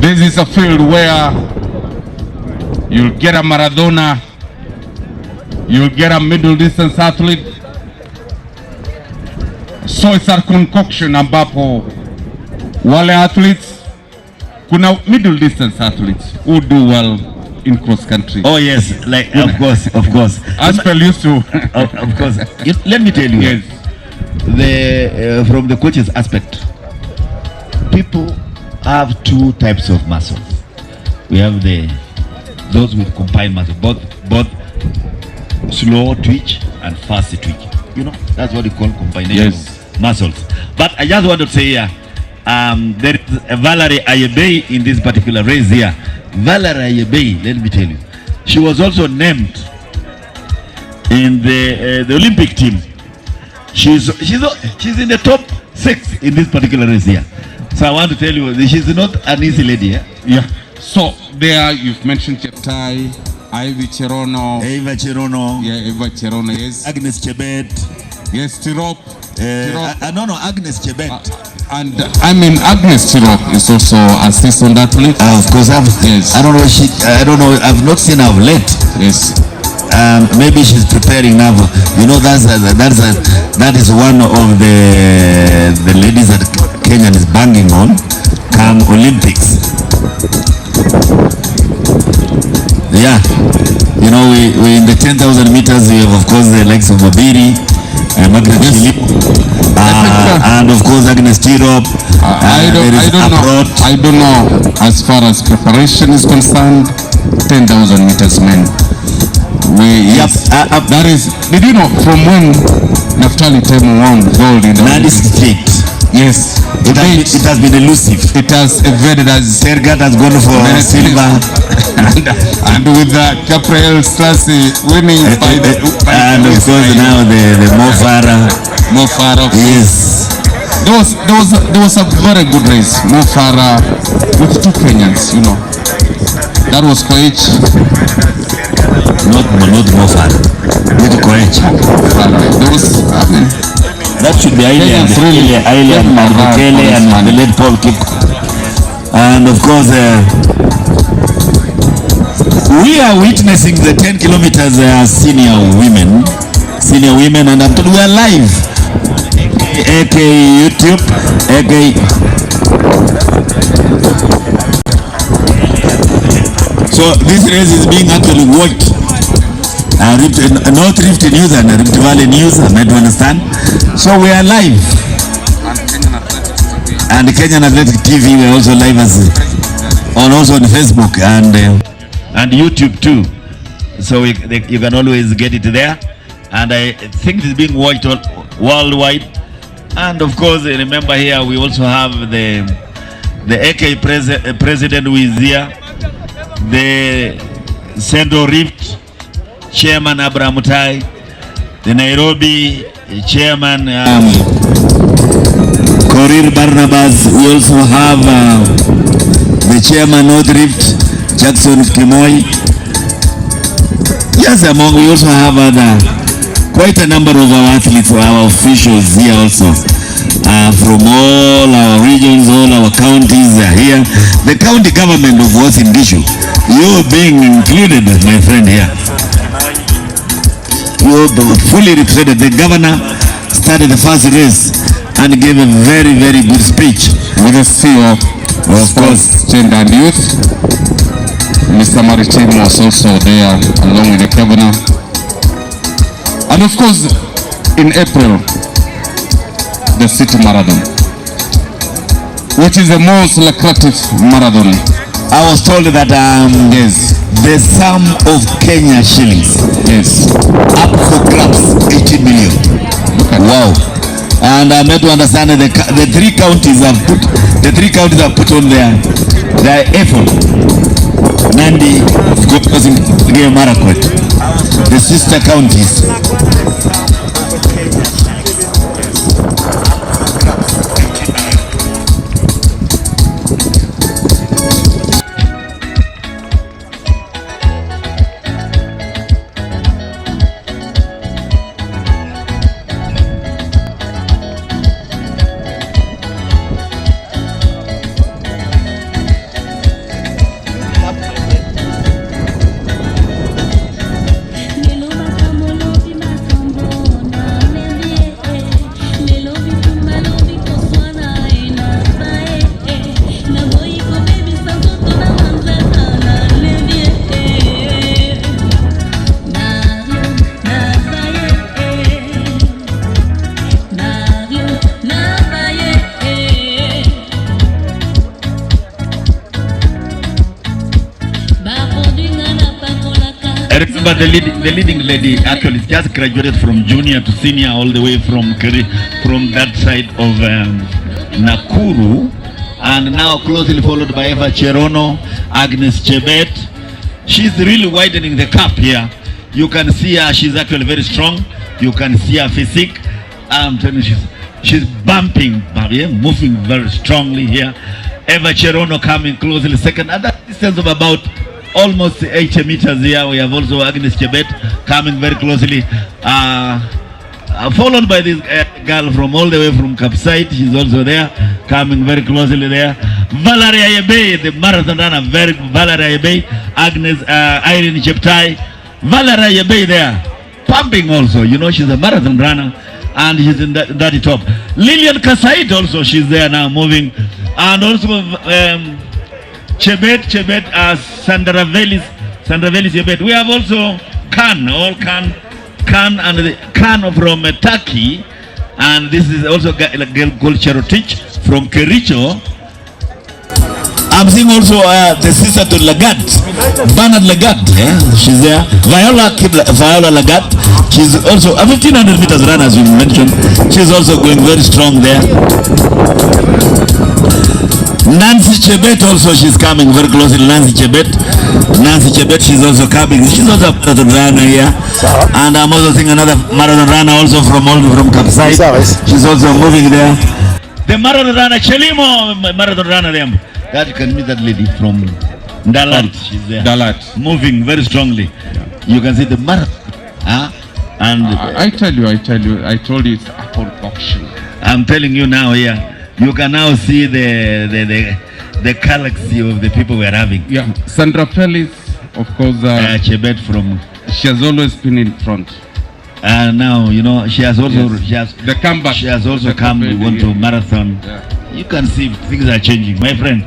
this is a field where you'll get a marathoner, you'll get a middle distance athlete. So it's a concoction ambapo wale athletes, kuna middle distance athletes who do well in cross country. Oh yes, like of course. Aspel used to. Of course. Let me tell you. Yes. From the coach's aspect, people have two types of muscles. We have those with combined muscle, both slow twitch and fast twitch. You know, that's what we call combination of muscles. But I just want to say here, there is Valerie Ayebei in this particular race here. Valerie Ayebei, let me tell you, she was also named in the Olympic team. She's in the top 6 in this particular race here. So I want to tell you, she's not an easy lady. Yeah. So there you've mentioned Cheptai, Ivy Cherono. Eva Cherono. Yeah, Eva Cherono, yes. Agnes Chebet. Yes, Tirop. No, Agnes Chebet. And I mean, Agnes Tirop is also assistant athlete. Of course, yes. I don't know. I've not seen her late. Yes. maybe she's preparing now. You know, that is one of the ladies that Kenya is banging on come Olympics. Yeah, you know, we in the 10,000 meters we have of course the likes of Mabiri, Margaret Philip, and of course Agnes Tirop. I don't know as far as preparation is concerned. 10,000 meters men. That is. Did you know from when Naftali Temu won gold in the District? Yes. It has been elusive. It has evaded as Sergat has gone for silver, and with Gabriel Slassi winning and of course now the Mo Farah. Yes. There was a very good race. Mo Farah with two Kenyans, you know. That was Koech. Not Mo Farah. With Koech. There was, that should be Aileen and the late Paul Kip. And of course, we are witnessing the 10 kilometers senior women, and I'm told we are live. AK YouTube, AK. So this race is being actually watched. North Rift News and Rift Valley News, I might understand. So we are live. And Kenyan Athletic TV, we are also live also on Facebook and YouTube too. So you can always get it there. And I think it's being watched worldwide. And of course, remember here we also have the AK president who is here, the Central Rift Chairman Abraham Mutai, the Nairobi Chairman Korir Barnabas. We also have the Chairman North Rift Jackson Kimoy. Yes, we also have quite a number of our athletes, our officials here also. From all our regions, all our counties are here. The county government of Uasin Gishu, you being included, my friend here. You fully represented. The governor started the first race and gave a very, very good speech. With the CEO of course, Gender and Youth, Mr. Maritim was also there along with the governor. And of course, in April, the City Marathon, which is the most lucrative marathon. I was told that yes, the sum of Kenya shillings, yes, up for grabs, 18 million. Okay. Wow! And I'm not to understand that the three counties have put on their effort. Nandi, Marakwet, the sister counties. I remember the leading lady actually just graduated from junior to senior all the way from that side of Nakuru, and now closely followed by Eva Cherono, Agnes Chebet. She's really widening the cup here. You can see her, she's actually very strong. You can see her physique. I'm telling you, she's bumping, moving very strongly here. Eva Cherono coming closely second at that distance of about almost 80 meters here. We have also Agnes Chebet coming very closely, followed by this girl from all the way from Kapsite. She's also there, coming very closely there. Valeria Yebe, the marathon runner, Valeria Yebe, Agnes, Irene Cheptai, Valerie Yebe there, pumping also. You know, she's a marathon runner and she's in that top. Lillian Kasait also, she's there now moving. And also Chebet, Sandra Velis Chebet. We have also Khan and the Khan from Turkey. And this is also a girl called Cherotich from Kericho. I'm seeing also the sister to Lagat, Bernard Lagat, she's there. Viola Lagat, she's also a 1500 meters runner, as we mentioned. She's also going very strong there. Nancy Chebet also, she's coming very closely. Nancy Chebet, she's also coming. She's also a marathon runner here. And I'm also seeing another marathon runner also from Kapsai. She's also moving there. The marathon runner, Chelimo, marathon runner there. That you can meet that lady from Dalat. She's there. Dalat. Moving very strongly. You can see the marathon. And I told you it's upon auction. I'm telling you now here, you can now see the galaxy of the people we're having. Yeah. Sandra Felix, of course. Chebet from. She has always been in front. And now, you know, she has also the comeback. She has also come to marathon. Yeah. You can see things are changing, my friend.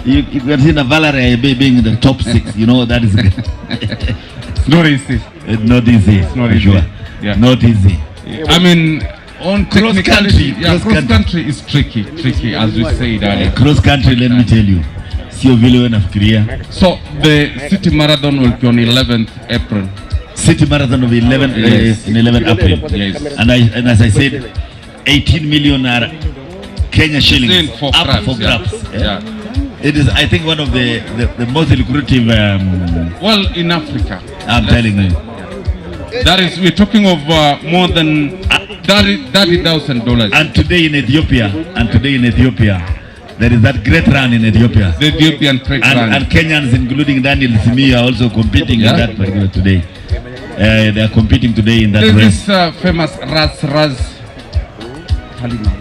You can see the Valerie being in the top 6. You know that is it's not easy. It's not easy. It's not easy. Sure. Yeah. Not easy. Yeah. I mean, on cross country. Cross country is tricky as we said earlier. Cross country, let me tell you. So the city marathon will be on 11th April. City marathon of 11 in 11 April. Yes. And as I said, 18 million are Kenya shillings for up for grabs. Yeah. It is, I think, one of the most lucrative. Well, in Africa, I'm telling you. That is, we're talking of more than $30,000. And today in Ethiopia, there is that great run in Ethiopia. The Ethiopian great run. And Kenyans, including Daniel Simi, are also competing in that particular today. They are competing today in that race. This famous Raz Halima.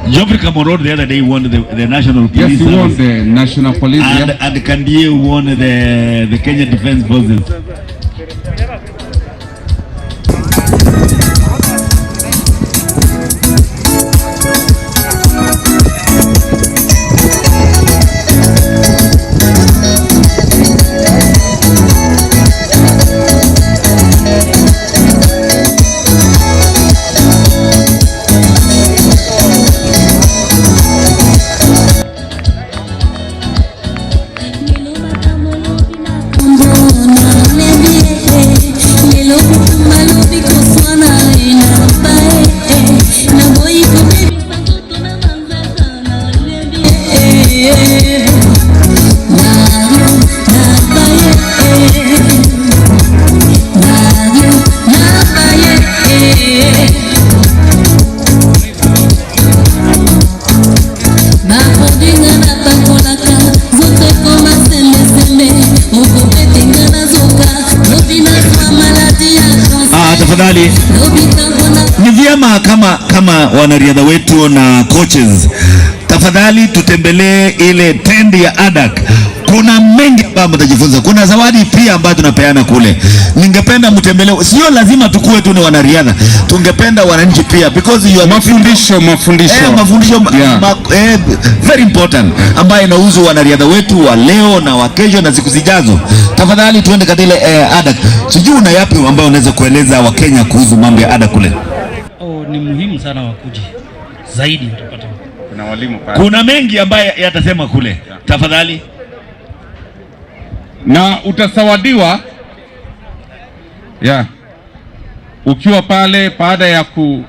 Geoffrey Kamorod the other day won the national police. Yes, he won the national police. And Kandie won the Kenya Defense Forces. Tafadhali, ni vyema kama wanariadha wetu na coaches, tafadhali tutembelee ile tent ya ADAK. Kuna mengi ambayo mtajifunza. Kuna zawadi pia ambayo tunapeana kule. Ningependa mtembelee. Sio lazima tukue tu ni wanariadha. Tungependa wananchi pia, because you are mafundisho. Yeah. Very important ambayo inahusu wanariadha wetu wa leo na wa kesho na siku zijazo. Tafadhali tuende katika ile ADAK. Sijui una yapi ambayo unaweza kueleza wa Kenya kuhusu mambo ya ADAK kule? Ni muhimu sana wakuje. Zaidi utapata. Kuna walimu pale. Kuna mengi ambayo yatasema kule. Yeah. Tafadhali. Na utasawadiwa ukiwa pale baada ya ku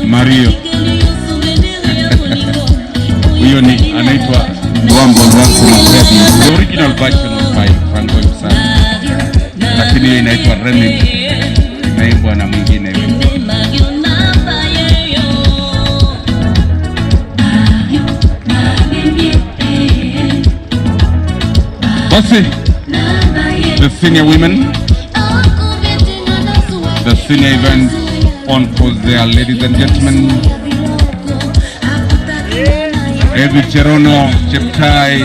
Mario. hiyo ni anaitwa Wambo Lwansi Mkedi. The original version of by Franco himself. Lakini hiyo inaitwa remix. Imeimbwa na mwingine. Basi, the senior women, the senior event on course there, ladies and gentlemen. Evi Cherono, Cheptai,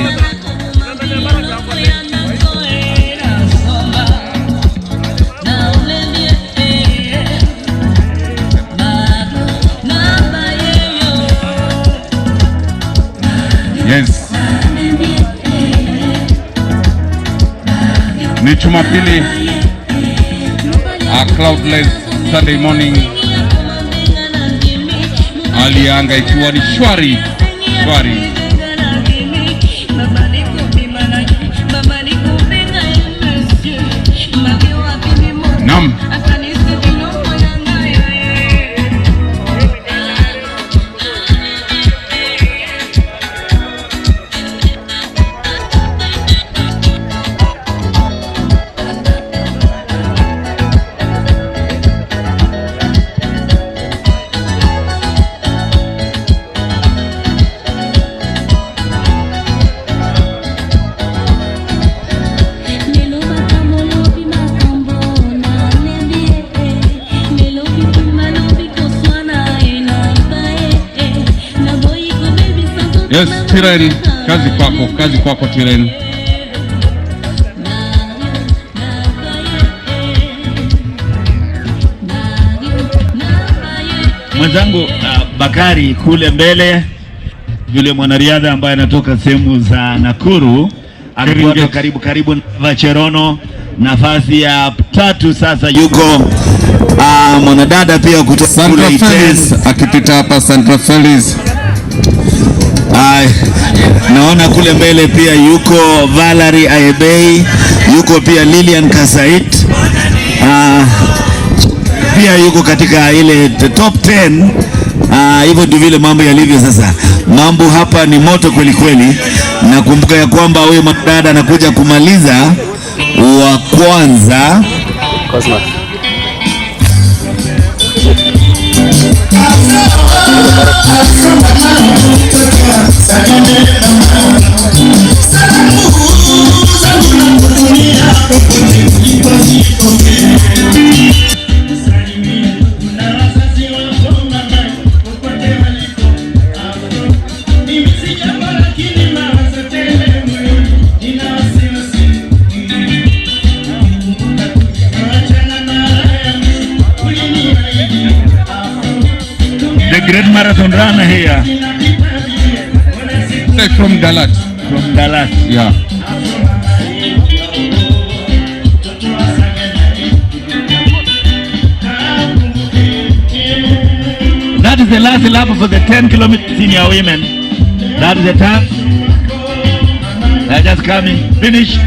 yes. Ni Jumapili, a cloudless Sunday morning. Hali ya anga ikiwa ni shwari. Naam. Yes, Tiren, kazi kwako Tiren. Mwenzangu Bakari kule mbele, yule mwanariadha ambaye anatoka sehemu za Nakuru, akiwa karibu na Cherono, nafasi ya 3 sasa yuko mwanadada pia kutoka Sandra Felix akipita hapa. Sandra Felix. Naona kule mbele pia yuko Valerie Aebei, yuko pia Lilian Kasait, pia yuko katika ile top 10. Hivyo ndio vile mambo yalivyo sasa. Mambo hapa ni moto kweli kweli. Nakumbuka ya kwamba huyo mdada anakuja kumaliza wa kwanza. the great marathon runner here. From Dalat. Yeah. That is the last lap for the 10 kilometer senior women. That is the time. They're just coming. Finish.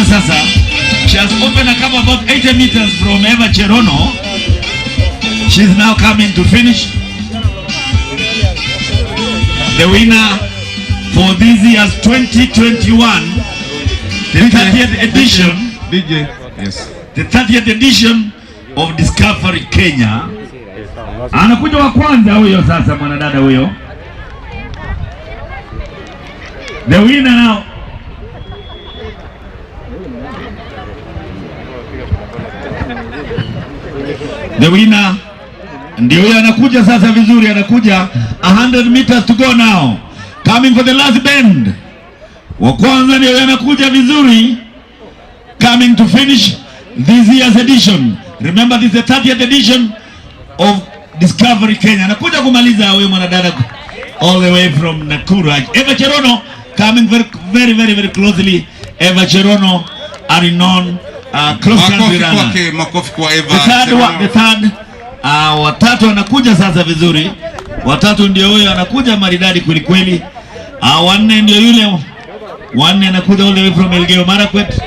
Sasa, she has opened a cup about 80 meters from Eva Cherono. She's now coming to finish. The winner for this year's 2021, the 30th edition. Yes. The 30th edition of Discovery Kenya. Anakuja wa kwanza huyo sasa, mwanadada huyo. The winner now. The winner ndio huyo anakuja sasa vizuri, anakuja 100 meters to go now, coming for the last bend. Wa kwanza ndio anakuja vizuri, coming to finish this year's edition. Remember, this is the 30th edition of Discovery Kenya. Anakuja kumaliza huyo mwanadada all the way from Nakuru. Eva Cherono coming very closely. Eva Cherono are known cross country runner. Makofi kwa Eva. The third watatu anakuja sasa vizuri. Watatu ndio huyo anakuja maridadi kweli kweli. Wanne ndio yule. Wanne anakuja all the way from Elgeyo Marakwet,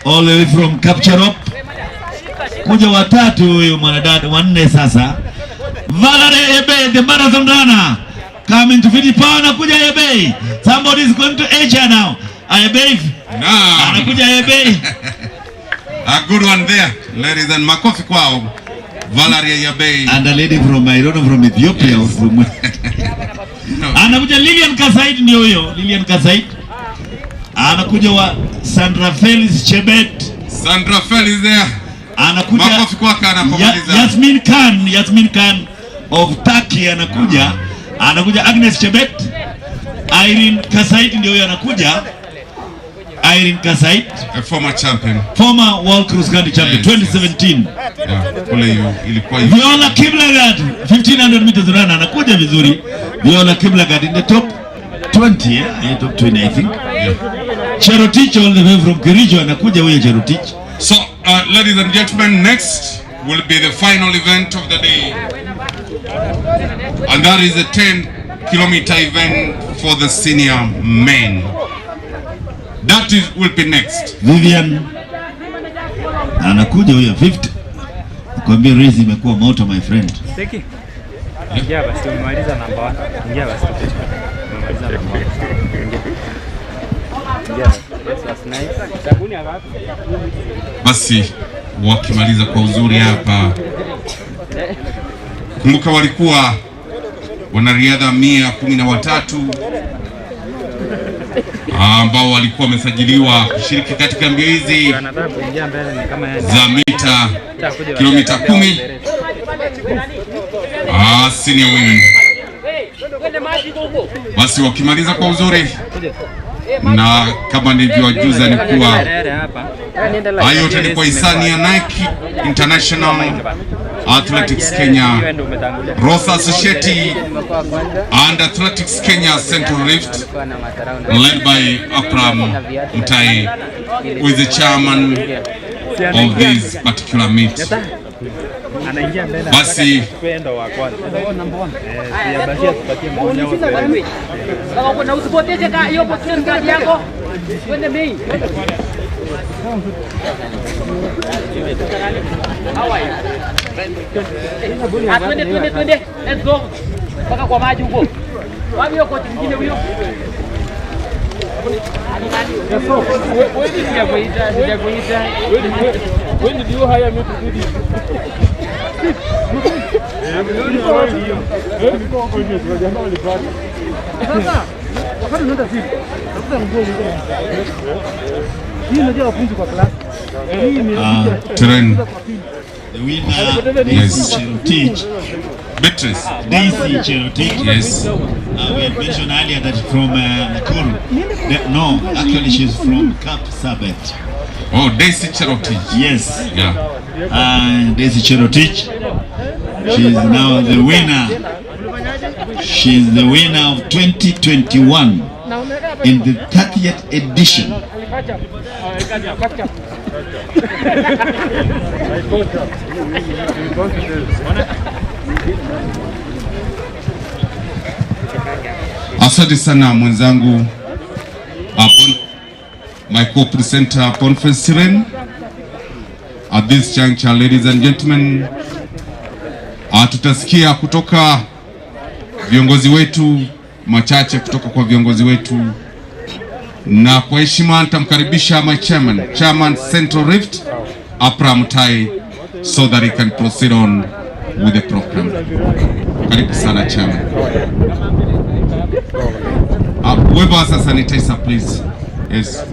all the way from Kapcherop. Kuja watatu huyo mwanadada. Wanne sasa. Valerie Ebe, the marathon runner, coming to finish. Anakuja Ebe. Somebody is going to Asia now. Ebe. Anakuja Ebe. A good one there, ladies and makofi kwao. Valerie Ebe. And a lady from, I don't know, from Ethiopia. Yes. Or from no. Anakuja Lilian Kasait ndio huyo. Lilian Kasait. Anakuja wa Sandra Felix Chebet. Sandra Felix there. Anakuja makofi kwake anapomaliza. Yasmin Khan of Turkey anakuja. Anakuja Agnes Chebet. Irene Kasait ndio huyo anakuja. Irene Kasait, a former champion, former world cross country champion, 2017. Ilikuwa Viola Kiblagat, 1500 meters runner, anakuja vizuri. Viola Kiblagat in the top 20, yeah, top 20 I think. Yeah. Cherotich all the way from Kericho anakuja huyo Cherotich. So, ladies and gentlemen, next will be the final event of the day, and that is a 10-kilometer event for the senior men. That will be next. Vivian anakuja huyo 50. Nakwambia race imekuwa moto my friend. Seki. Ingia basi umemaliza namba 1. Ingia basi. Umemaliza namba 1. Ingia. Yes, that's nice. Sabuni ngapi? Basi wakimaliza kwa uzuri hapa. Kumbuka walikuwa wanariadha 113 ambao walikuwa wamesajiliwa kushiriki katika mbio hizi za kilomita 10. senior women. Basi wakimaliza kwa uzuri, na kama nilivyowajuza ni kuwa hayo yote ni kwa hisani ya Nike International Athletics Kenya, Rosa Associati and Athletics Kenya Central Rift, led by Akram Mtai, who is the chairman of this particular meet. Basi twende, let's go mpaka kwa maji huko. Wapi hiyo kocha mwingine huyo? When did you hire me to do this? Terrain. The winner is Cherotich. Beatrice. Daisy Cherotich. Yes. We had mentioned earlier that from Nakuru. No, actually she's from Cap Sabet. Oh, Daisy Cherotich. Yes. Yeah. Daisy Cherotich. She's now the winner. She's the winner of 2021 in the 30th edition. Asante sana mwenzangu my co-presenter Conference Siren. At this juncture, ladies and gentlemen, tutasikia kutoka viongozi wetu machache kutoka kwa viongozi wetu, na kwa heshima nitamkaribisha my chairman Central Rift, Akram Mtai, so that he can proceed on with the program. Karibu sana chairman. Whoever has a sanitizer, please. Yes.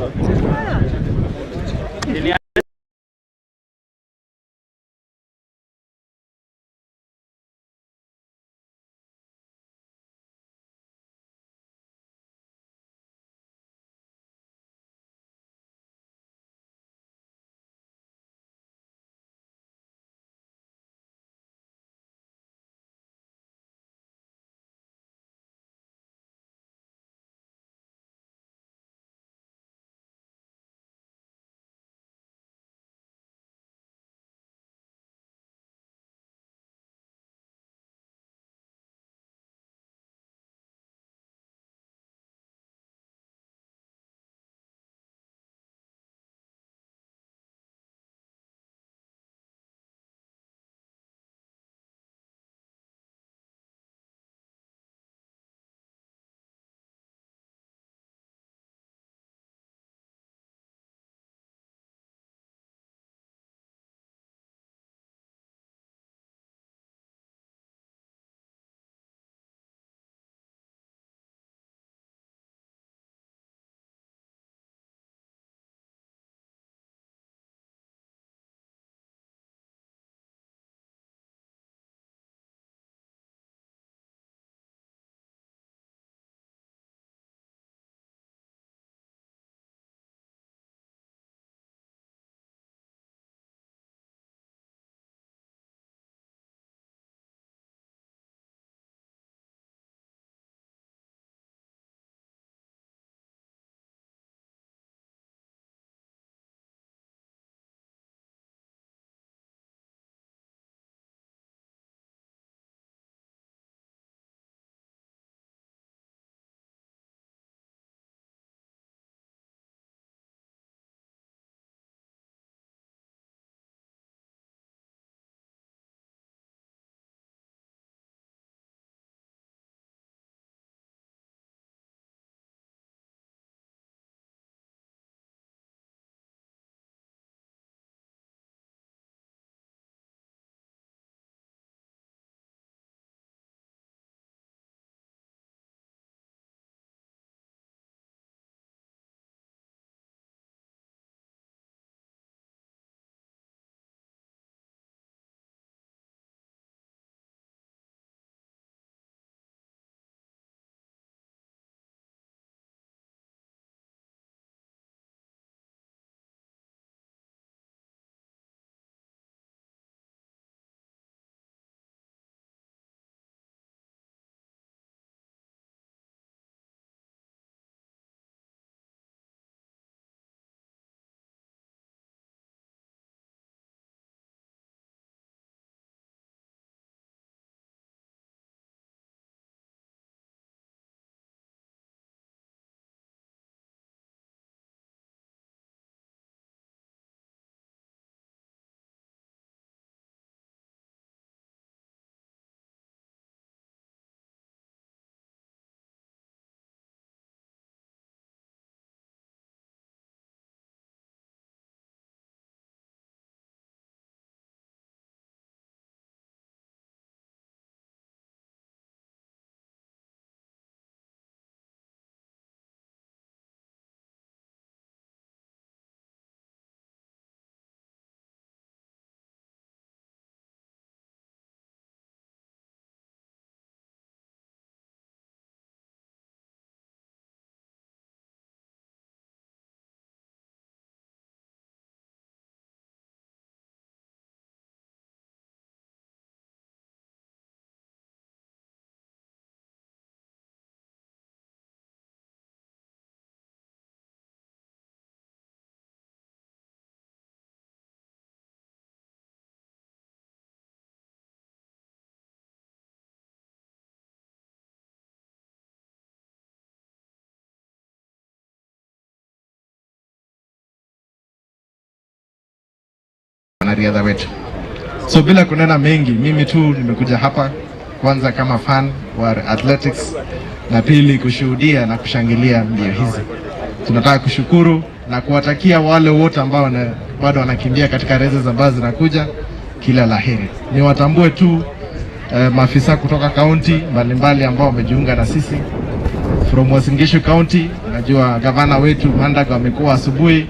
wanariadha wetu. So bila kunena mengi, mimi tu nimekuja hapa kwanza kama fan wa athletics, na pili kushuhudia na kushangilia mbio hizi. Tunataka kushukuru na kuwatakia wale wote ambao bado wanakimbia katika races ambazo zinakuja kila laheri. Niwatambue tu maafisa kutoka kaunti mbalimbali ambao wamejiunga na sisi from Uasin Gishu County. Najua gavana wetu Mandago amekuwa asubuhi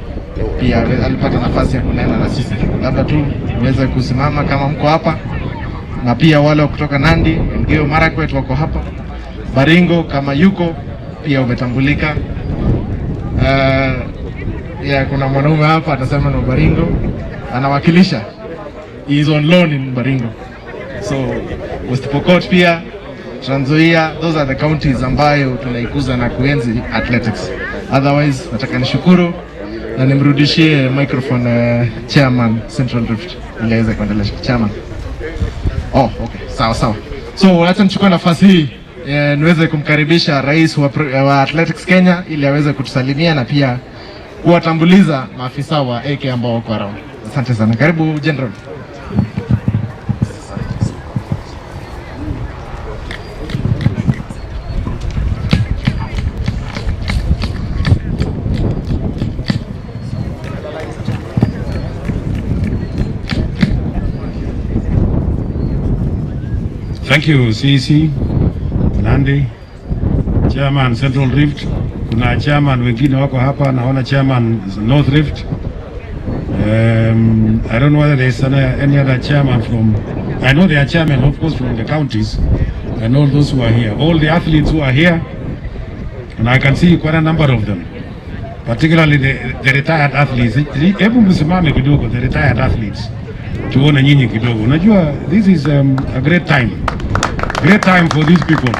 pia alipata nafasi ya kunena na sisi. Labda tu niweze kusimama kama mko hapa, na pia wale kutoka Nandi, Elgeyo Marakwet wako hapa. Baringo kama yuko pia umetambulika. Kuna mwanaume hapa atasema no Baringo anawakilisha, he is on loan in Baringo. So West Pokot pia, Trans Nzoia, those are the counties ambayo tunaikuza na kuenzi athletics. Otherwise nataka nishukuru na nimrudishie microphone chairman Central Rift ili aweze kuendelea. Chairman. Okay, sawa. So acha nichukue nafasi hii niweze kumkaribisha rais wa Athletics Kenya ili aweze kutusalimia na pia kuwatambuliza maafisa wa AK ambao wako around. Asante sana. Karibu General. Thank you CC Nandi, Chairman Central Rift. Kuna chairman wengine wako hapa, naona Chairman North Rift. I don't know whether there is any other chairman from, I know there are chairmen of course from the counties and all those who are here, all the athletes who are here, and I can see quite a number of them, particularly the retired athletes. Hebu msimame kidogo, the retired athletes, tuone nyinyi kidogo. Unajua this is a great time for these people.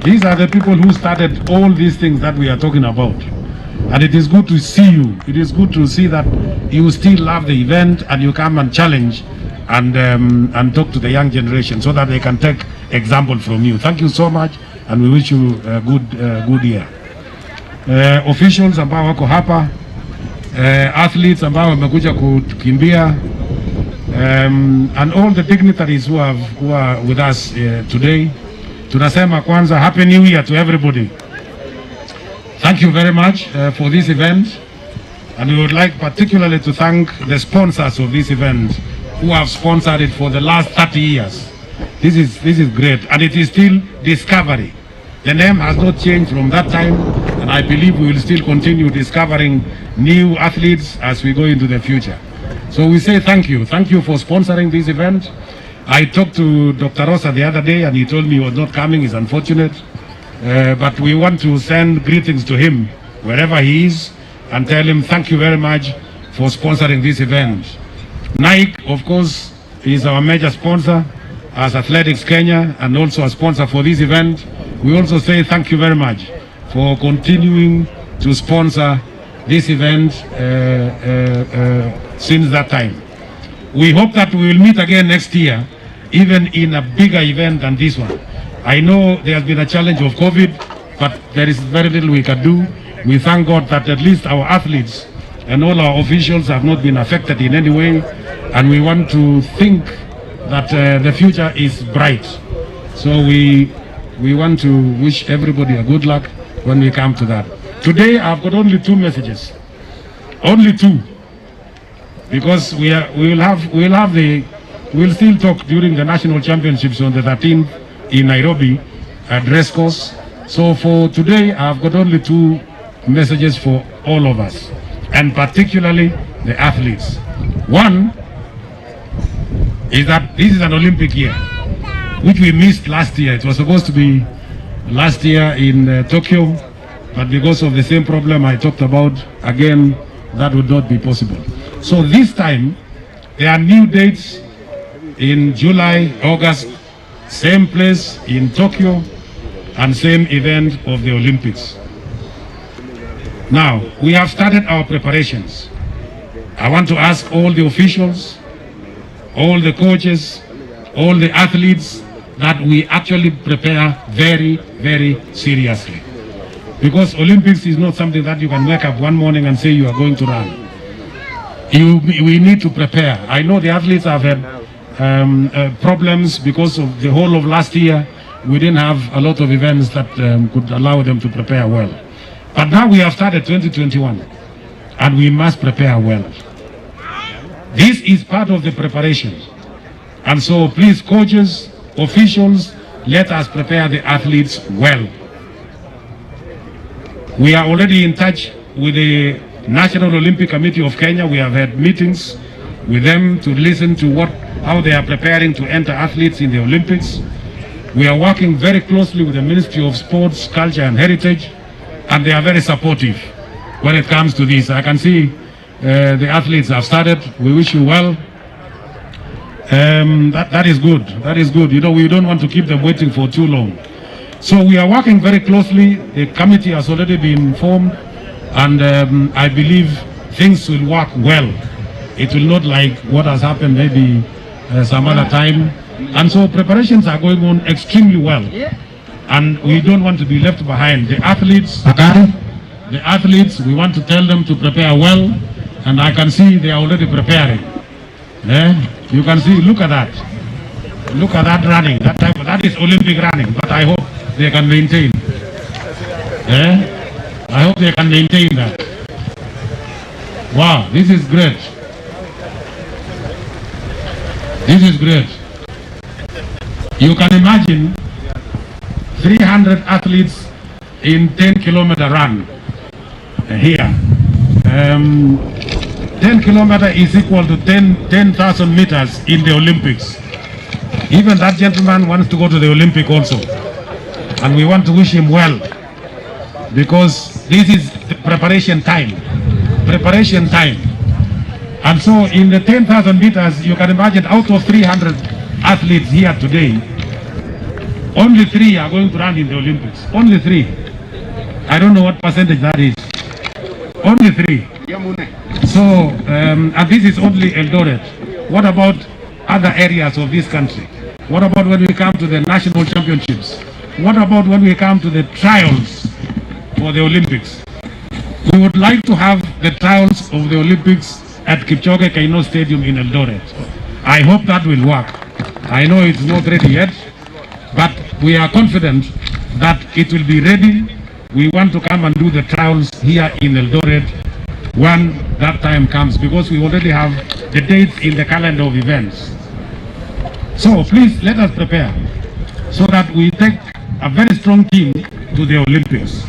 These are the people who started all these things that we are talking about, and it is good to see you. It is good to see that you still love the event and you come and challenge and talk to the young generation so that they can take example from you. Thank you so much, and we wish you a good year. Officials ambao wako hapa, athletes ambao wamekuja kukimbia, and all the dignitaries who are with us today. Tunasema kwanza happy new year to everybody. Thank you very much for this event, and we would like particularly to thank the sponsors of this event who have sponsored it for the last 30 years. This is great, and it is still Discovery. The name has not changed from that time, and I believe we will still continue discovering new athletes as we go into the future. So we say thank you for sponsoring this event. I talked to Dr. Rosa the other day and he told me he was not coming. It's unfortunate, but we want to send greetings to him wherever he is and tell him thank you very much for sponsoring this event. Nike, of course, is our major sponsor as Athletics Kenya and also a sponsor for this event. We also say thank you very much for continuing to sponsor this event since that time. We hope that we will meet again next year, even in a bigger event than this one. I know there has been a challenge of COVID, but there is very little we can do. We thank God that at least our athletes and all our officials have not been affected in any way, and we want to think that the future is bright. So we want to wish everybody a good luck when we come to that. Today I've got only 2 messages, only 2, because we'll still talk during the national championships on the 13th in Nairobi at dress course. So for today I've got only 2 messages for all of us, and particularly the athletes. One is that this is an Olympic year, which we missed last year. It was supposed to be last year in Tokyo, but because of the same problem I talked about, again, that would not be possible. So this time, there are new dates in July, August, same place in Tokyo, and same event of the Olympics. Now, we have started our preparations. I want to ask all the officials, all the coaches, all the athletes, that we actually prepare very, very seriously. Because Olympics is not something that you can wake up one morning and say you are going to run. we need to prepare. I know the athletes have had problems because of the whole of last year. We didn't have a lot of events that could allow them to prepare well. But now we have started 2021 and we must prepare well. This is part of the preparation. And so please, coaches, officials, let us prepare the athletes well. We are already in touch with the National Olympic Committee of Kenya. We have had meetings with them to listen to how they are preparing to enter athletes in the Olympics. We are working very closely with the Ministry of Sports, Culture and Heritage, and they are very supportive when it comes to this. I can see the athletes have started. We wish you well. That is good. That is good. You know, we don't want to keep them waiting for too long. So we are working very closely. The committee has already been formed, and I believe things will work well. It will not like what has happened maybe some other time. And so preparations are going on extremely well. And we don't want to be left behind. The athletes, we want to tell them to prepare well. And I can see they are already preparing. You can see, look at that. Look at that running. That is Olympic running. But I hope they can maintain. I hope they can maintain that. Wow, this is great. This is great. You can imagine 300 athletes in 10-kilometer run here. 10 kilometers is equal to 10,000 meters in the Olympics. Even that gentleman wants to go to the Olympic also. And we want to wish him well, because this is the preparation time. Preparation time. And so in the 10,000 meters, you can imagine out of 300 athletes here today, only 3 are going to run in the Olympics. Only 3. I don't know what percentage that is. Only 3. So, and this is only Eldoret. What about other areas of this country? What about when we come to the national championships? What about when we come to the trials for the Olympics? We would like to have the trials of the Olympics at Kipchoge Keino Stadium in Eldoret. I hope that will work. I know it's not ready yet, but we are confident that it will be ready. We want to come and do the trials here in Eldoret when that time comes, because we already have the dates in the calendar of events. So please let us prepare so that we take a very strong team to the Olympics.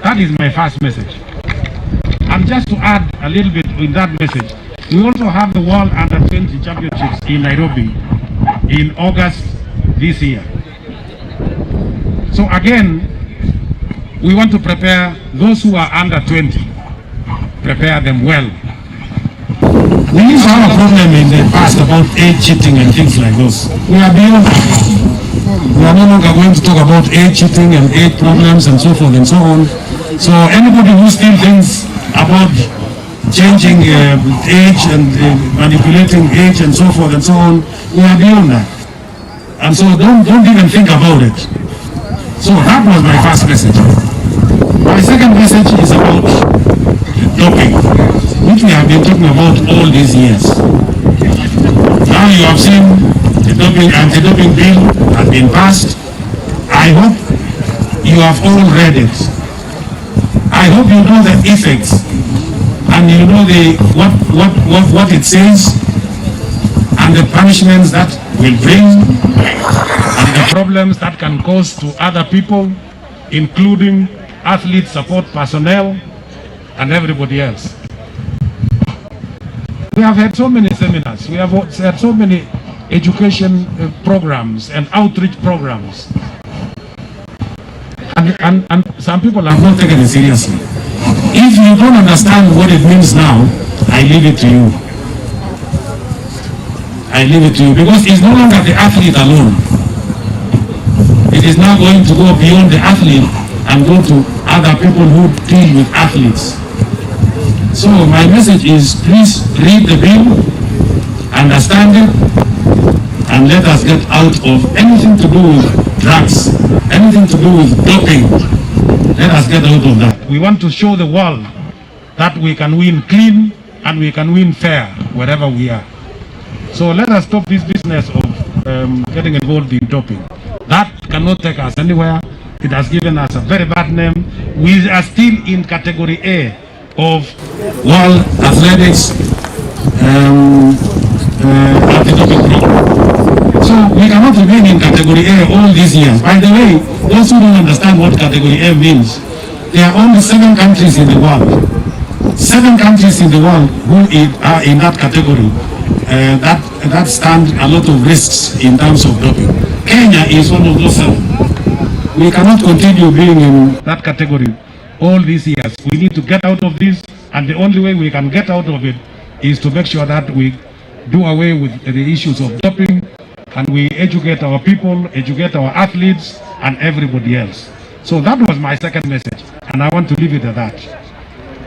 That is my first message. And just to add a little bit in that message, we also have the World Under-20 Championships in Nairobi in August this year. So again, we want to prepare those who are under 20, prepare them well. We used to have a problem in the past about age cheating and things like those. We are beyond that. We are no longer going to talk about age cheating and age problems and so forth and so on. So anybody who still thinks about changing age and manipulating age and so forth and so on, we are beyond that. And so don't even think about it. So that was my first message. My second message is about doping, which we have been talking about all these years. Now you have seen the anti-doping bill has been passed. I hope you have all read it. I hope you know the effects and you know what it says and the punishments that will bring and the problems that can cause to other people, including athlete support personnel and everybody else. We have had so many seminars, we have had so many education programs and outreach programs. And some people have not taken it seriously. If you don't understand what it means now, I leave it to you. I leave it to you, because it's no longer the athlete alone. It is now going to go beyond the athlete and go to other people who deal with athletes. So my message is, please read the bill, understand it, and let us get out of anything to do with drugs, anything to do with doping. Let us get out of that. We want to show the world that we can win clean and we can win fair wherever we are. So let us stop this business of getting involved in doping. That cannot take us anywhere. It has given us a very bad name. We are still in category A of World Athletics anti-doping program. So we cannot remain in category A all these years. By the way, those who don't understand what category A means, there are only 7 countries in the world. 7 countries in the world who are in that category that stand a lot of risks in terms of doping. Kenya is one of those 7. We cannot continue being in that category all these years. We need to get out of this, and the only way we can get out of it is to make sure that we do away with the issues of doping, and we educate our people, educate our athletes, and everybody else. So that was my second message, and I want to leave it at that.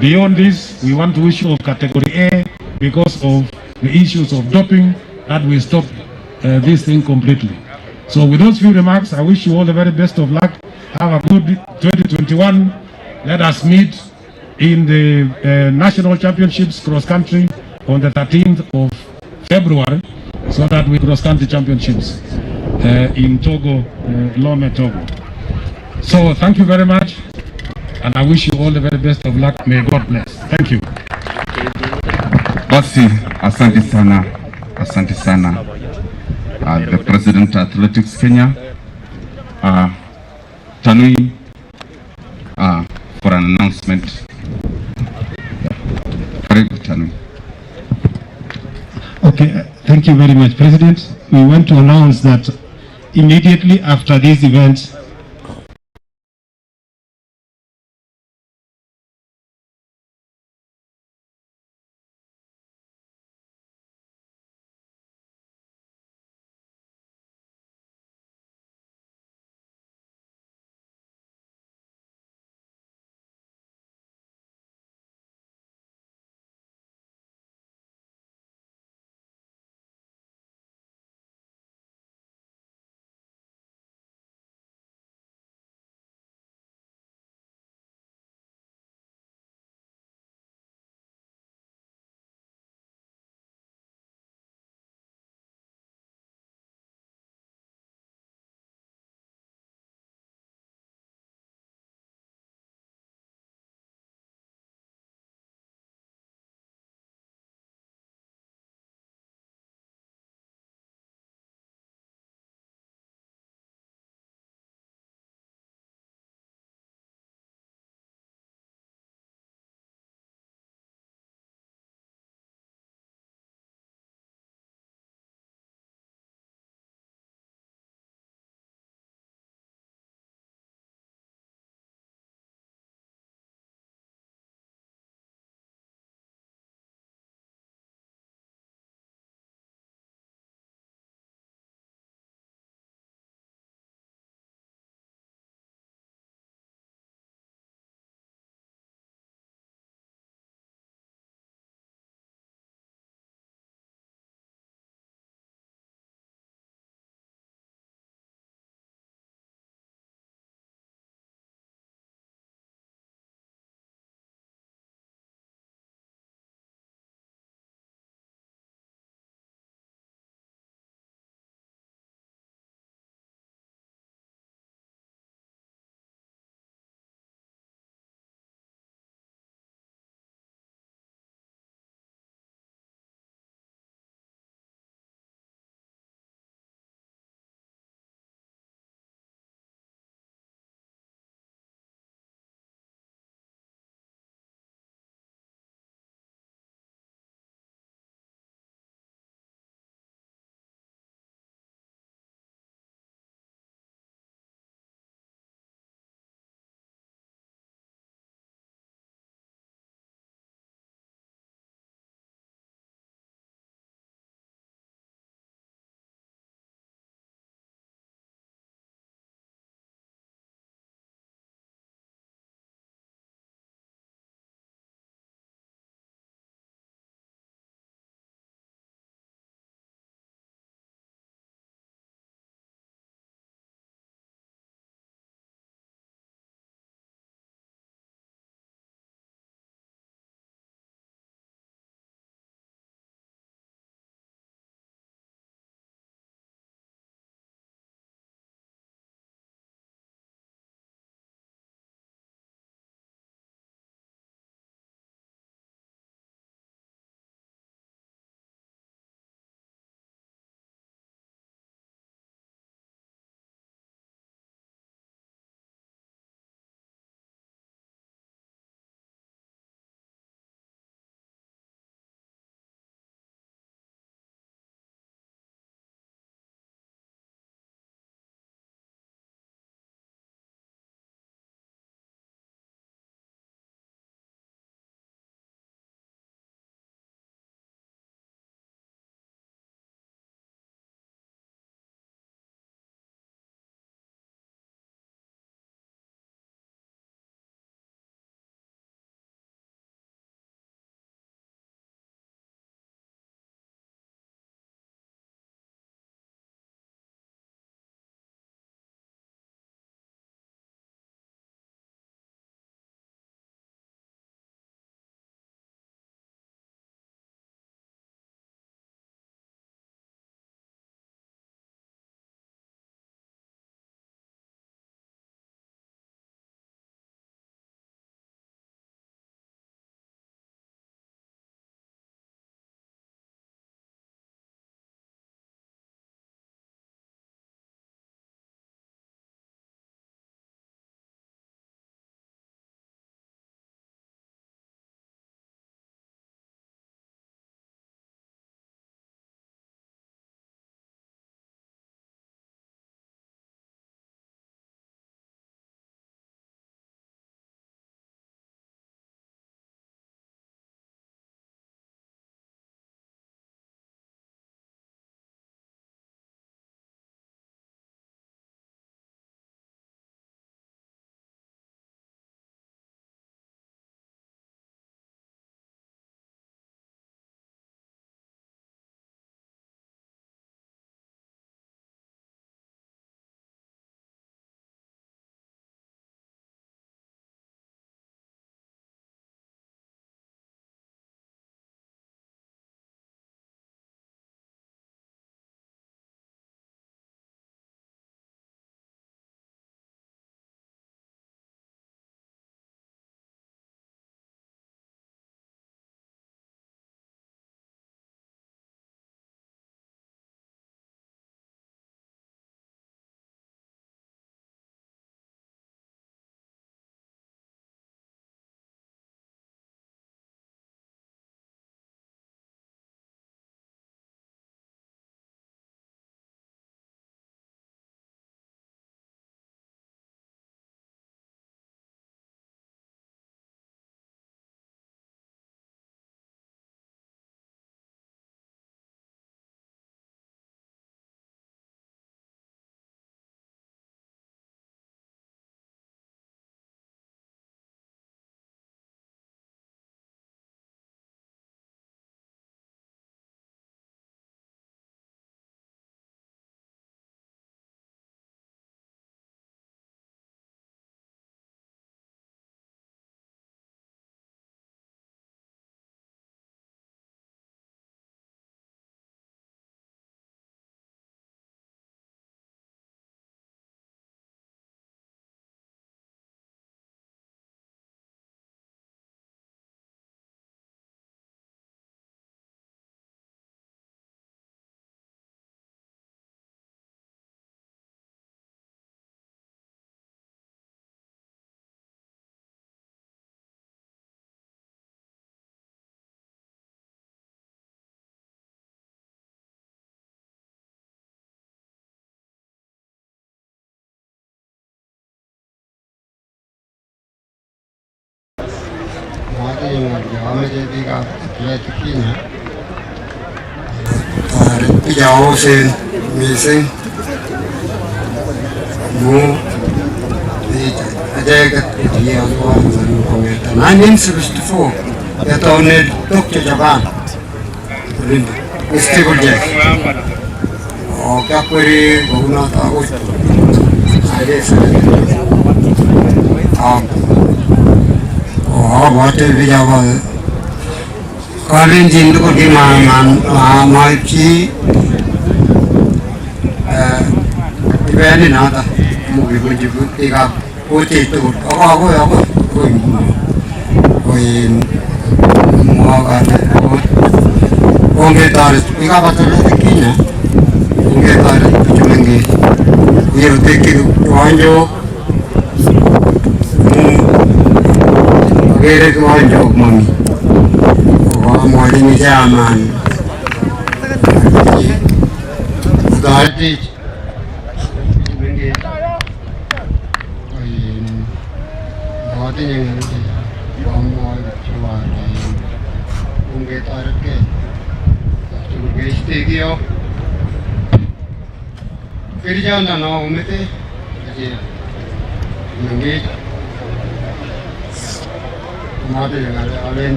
Beyond this, we want to issue of category A because of the issues of doping, that we stop this thing completely. So with those few remarks, I wish you all the very best of luck. Have a good 2021. Let us meet in the National Championships cross country on the 13th of February, so that we cross country championships in Togo, Lome, Togo. So thank you very much, and I wish you all the very best of luck. May God bless. Thank you. Basi, asante sana, asante sana. The President Athletics Kenya, Tanui, for an announcement. Karibu Tanui. Okay, thank you very much, President. We want to announce that immediately after this event,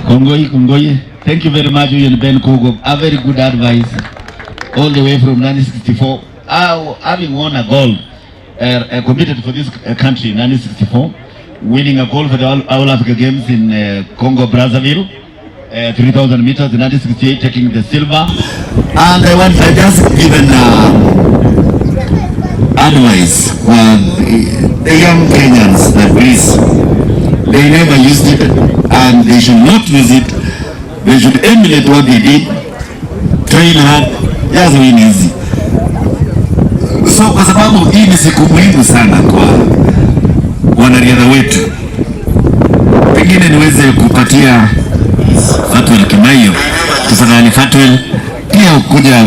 Kongoi. Thank you very much, Uyen Ben Kogo. A very good advice, all the way from 1964. Having won a gold, committed for this country in 1964, winning a gold for the All Africa Games in Congo Brazzaville, 3,000 meters in 1968, taking the silver. And I just given advice for the young Kenyans that please, they never used it and they should not use it. They should emulate what they did, train hard, just win easy. So kwa sababu hii ni siku muhimu sana kwa wanariadha wetu, pengine niweze kupatia Fatwell Kimaio, tafadhali Fatwell, pia ukuja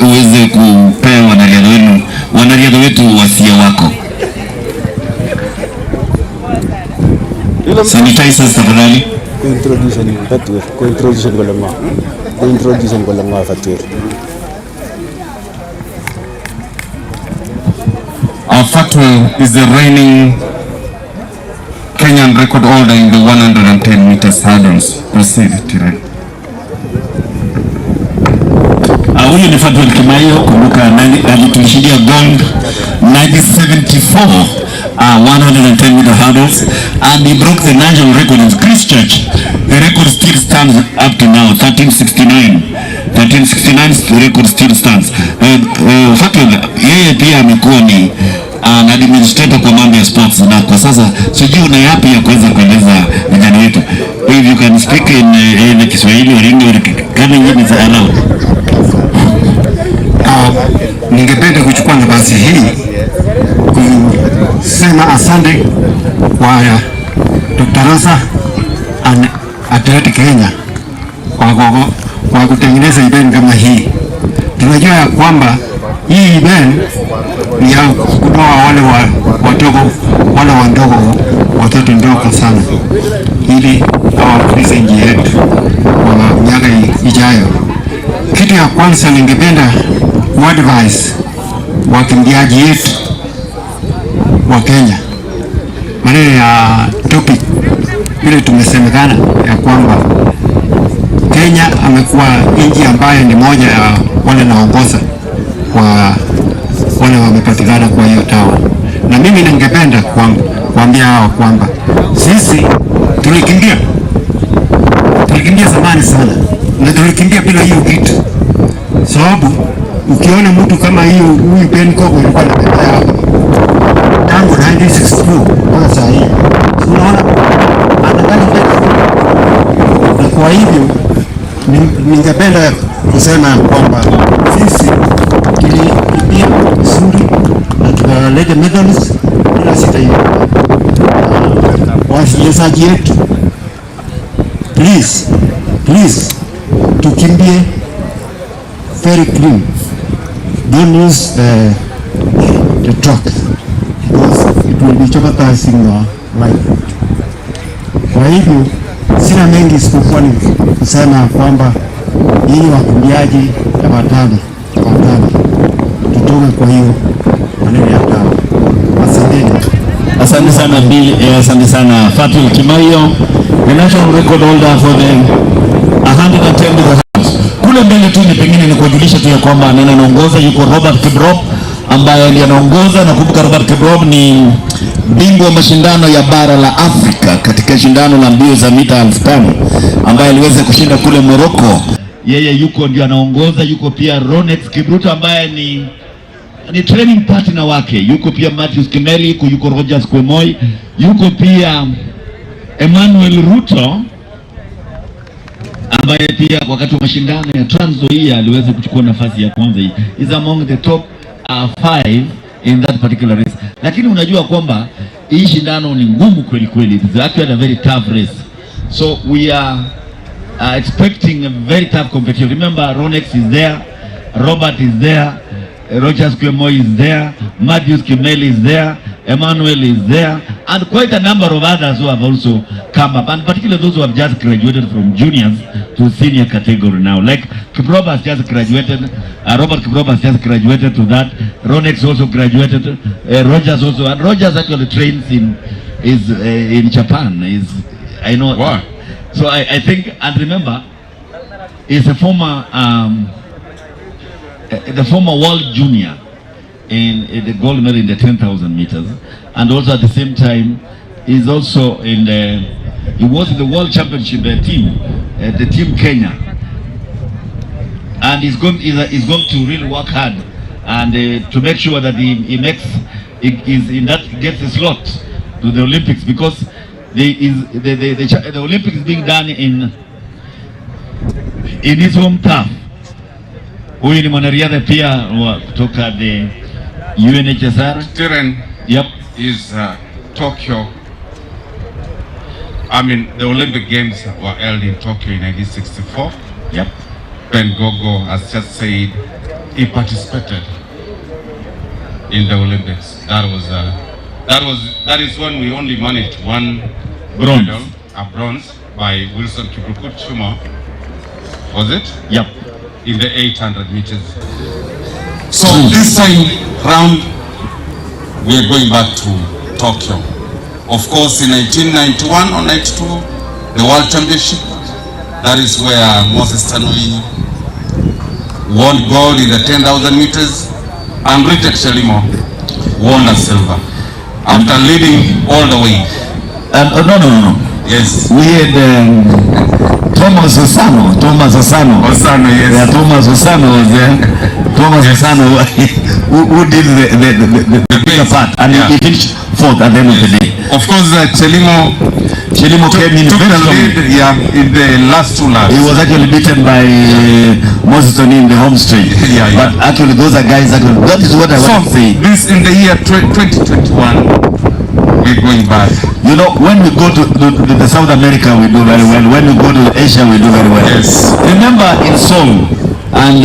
uweze kupea wanariadha wetu wasia wako. Sanitizers tafadhali. Introduction kwa lama Fatwell. Fatwell is the reigning Kenyan record holder in the 110 meters hurdles. Proceed, Tirai. Huyu ni Fatwell Kimaio, kumbuka alitulishindia gold 1974 110 meter hurdles, and he broke the national record in Christchurch. The record still stands up to now, 1369. The record still stands. Fatwell yeye pia amekuwa ni an administrator kwa mambo ya sports, na kwa sasa sijui una yapi ya kuweza kueleza vijana wetu. If you can speak in Kiswahili or English, kama nyinyi za allowed. Ningependa kuchukua nafasi hii kusema asante kwa Dr. Rosa and Eldoret Kenya kwa kutengeneza event kama hii. Tunajua ya kwamba hii event ni ya kutoa wale wale wandogo, watoto ndogo sana, ili hawakulize nchi yetu kwa miaka ijayo. Kitu ya kwanza ningependa advice wakimbiaji yetu wa Kenya, maneno ya topic vile tumesemekana ya kwamba Kenya amekuwa nchi ambayo ni moja ya wale naongoza kwa wale wamepatikana kwa hiyo tawa, na mimi ningependa kuambia hao kwamba sisi tulikimbia zamani sana, na tulikimbia bila hiyo kitu, sababu ukiona mtu kama huyu Ben Kogo alikuwa anatembea tangu 1962 mpaka saa hii, unaona anakali. Na kwa hivyo ningependa kusema kwamba sisi tulikimbia vizuri na tukaleta medals bila sita hiyo. Wachezaji wetu, please tukimbie very clean. Don't use the truck because it will be jeopardizing your life. Kwa hivyo sina mengi isipokuwa ni kusema kwamba nyinyi wakimbiaji, tafadhali tutoke kwa hiyo maneno ya dawa. Asanteni. Asante sana Bill, asante sana Fatul Kimayo, the national record holder for the 110 meters. Kule mbele tu ni pengine ni kujulisha tu ya kwamba nani anaongoza, yuko Robert Kiprop ambaye ndiye anaongoza, na kumbuka Robert Kiprop ni bingwa wa mashindano ya bara la Afrika katika shindano la mbio za mita 5000 ambaye aliweza kushinda kule Morocco. Yeye yuko ndio anaongoza, yuko pia Ronex Kibruto ambaye ni training partner wake, yuko pia Matthews Kimeli, yuko Rogers Kwemoi, yuko pia Emmanuel Ruto ambaye pia wakati wa mashindano ya Trans Nzoia aliweza kuchukua nafasi ya kwanza. Is among the top 5 in that particular race. Lakini unajua kwamba hii shindano ni ngumu kweli kweli. It's actually a very tough race. So we are expecting a very tough competition. Remember, Ronex is there, Robert is there, Rogers Kwemoi is there, Matthews Kimeli is there, Emmanuel is there, and quite a number of others who have also come up, and particularly those who have just graduated from juniors to senior category now. Like Kiprop has just graduated, Robert Kiprop has just graduated to that, Ronex also graduated, Rogers also, and Rogers actually trains in Japan. I know. Wow. So I think, and remember, he's a former the former world junior in the gold medal in the 10,000 meters, and also at the same time is also in he was in the world championship team, the team Kenya, and he's going to really work hard and to make sure that he gets a slot to the Olympics, because the Olympics is being done in his home turf. Huyu ni mwanariadha pia kutoka the UNHCR. Tiren, yep, is Tokyo. I mean, the Olympic Games were held in Tokyo in 1964. Yep. Ben Gogo has just said he participated in the Olympics. That is when we only managed one bronze medal, a bronze by Wilson Kiprugut Chuma. Was it? Yep. In the 800 meters. So this time round, we are going back to Tokyo. Of course, in 1991 or 92, the World Championship, that is where Moses Tanui won gold in the 10,000 meters, and Ritek Shelimo won a silver after leading all the way. No. Yes. We had Thomas Osano, yes. Yeah, Thomas Osano was there. Thomas Osano who did the bigger part, and he finished fourth at the end of the day. Of course, Chelimo came in very strong. In the last two laps. He was actually beaten by Moses Tony in the home straight. But actually those are guys that is what I want to say. This in the year 2021. We're going back. You know, when we go to the South America, we do very well. When we go to Asia, we do very well. Yes. Remember in Seoul, and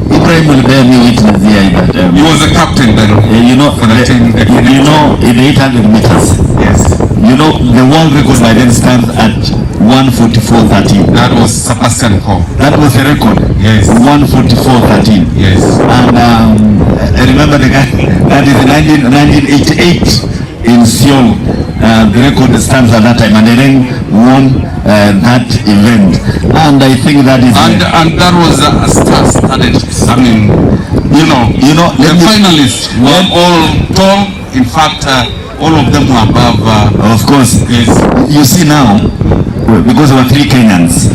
Ibrahim will bear me witness here, but he was a captain then. You know, for the team. You know, in the 800 meters. Yes. You know, the world record by then stands at 1:44:13. That was Sebastian Coe. That was the record. Yes. 1:44:13. Yes. And I remember the guy. That is 1988 in Seoul. The record stands at that time, and they then won that event. And I think that is and that was a star-studded. I mean, you know, the finalists were all tall. In fact, all of them were above. Of course, yes. You see now, because there were three Kenyans.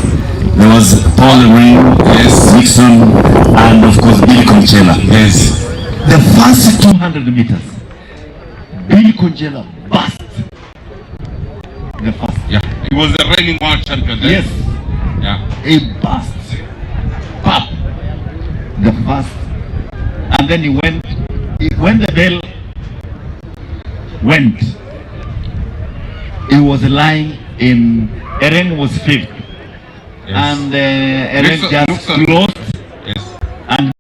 There was Paul Ring, yes, Nixon, and of course Billy Conchela. Yes. The first 200 meters, Billy Conchela burst. The first. Yeah. He was the reigning world champion then. Yes. Yeah. He burst. Pop. The first. And then he went. When the bell went, he was lying in. Eren was fifth. Yes. And Eren just closed. Yes. And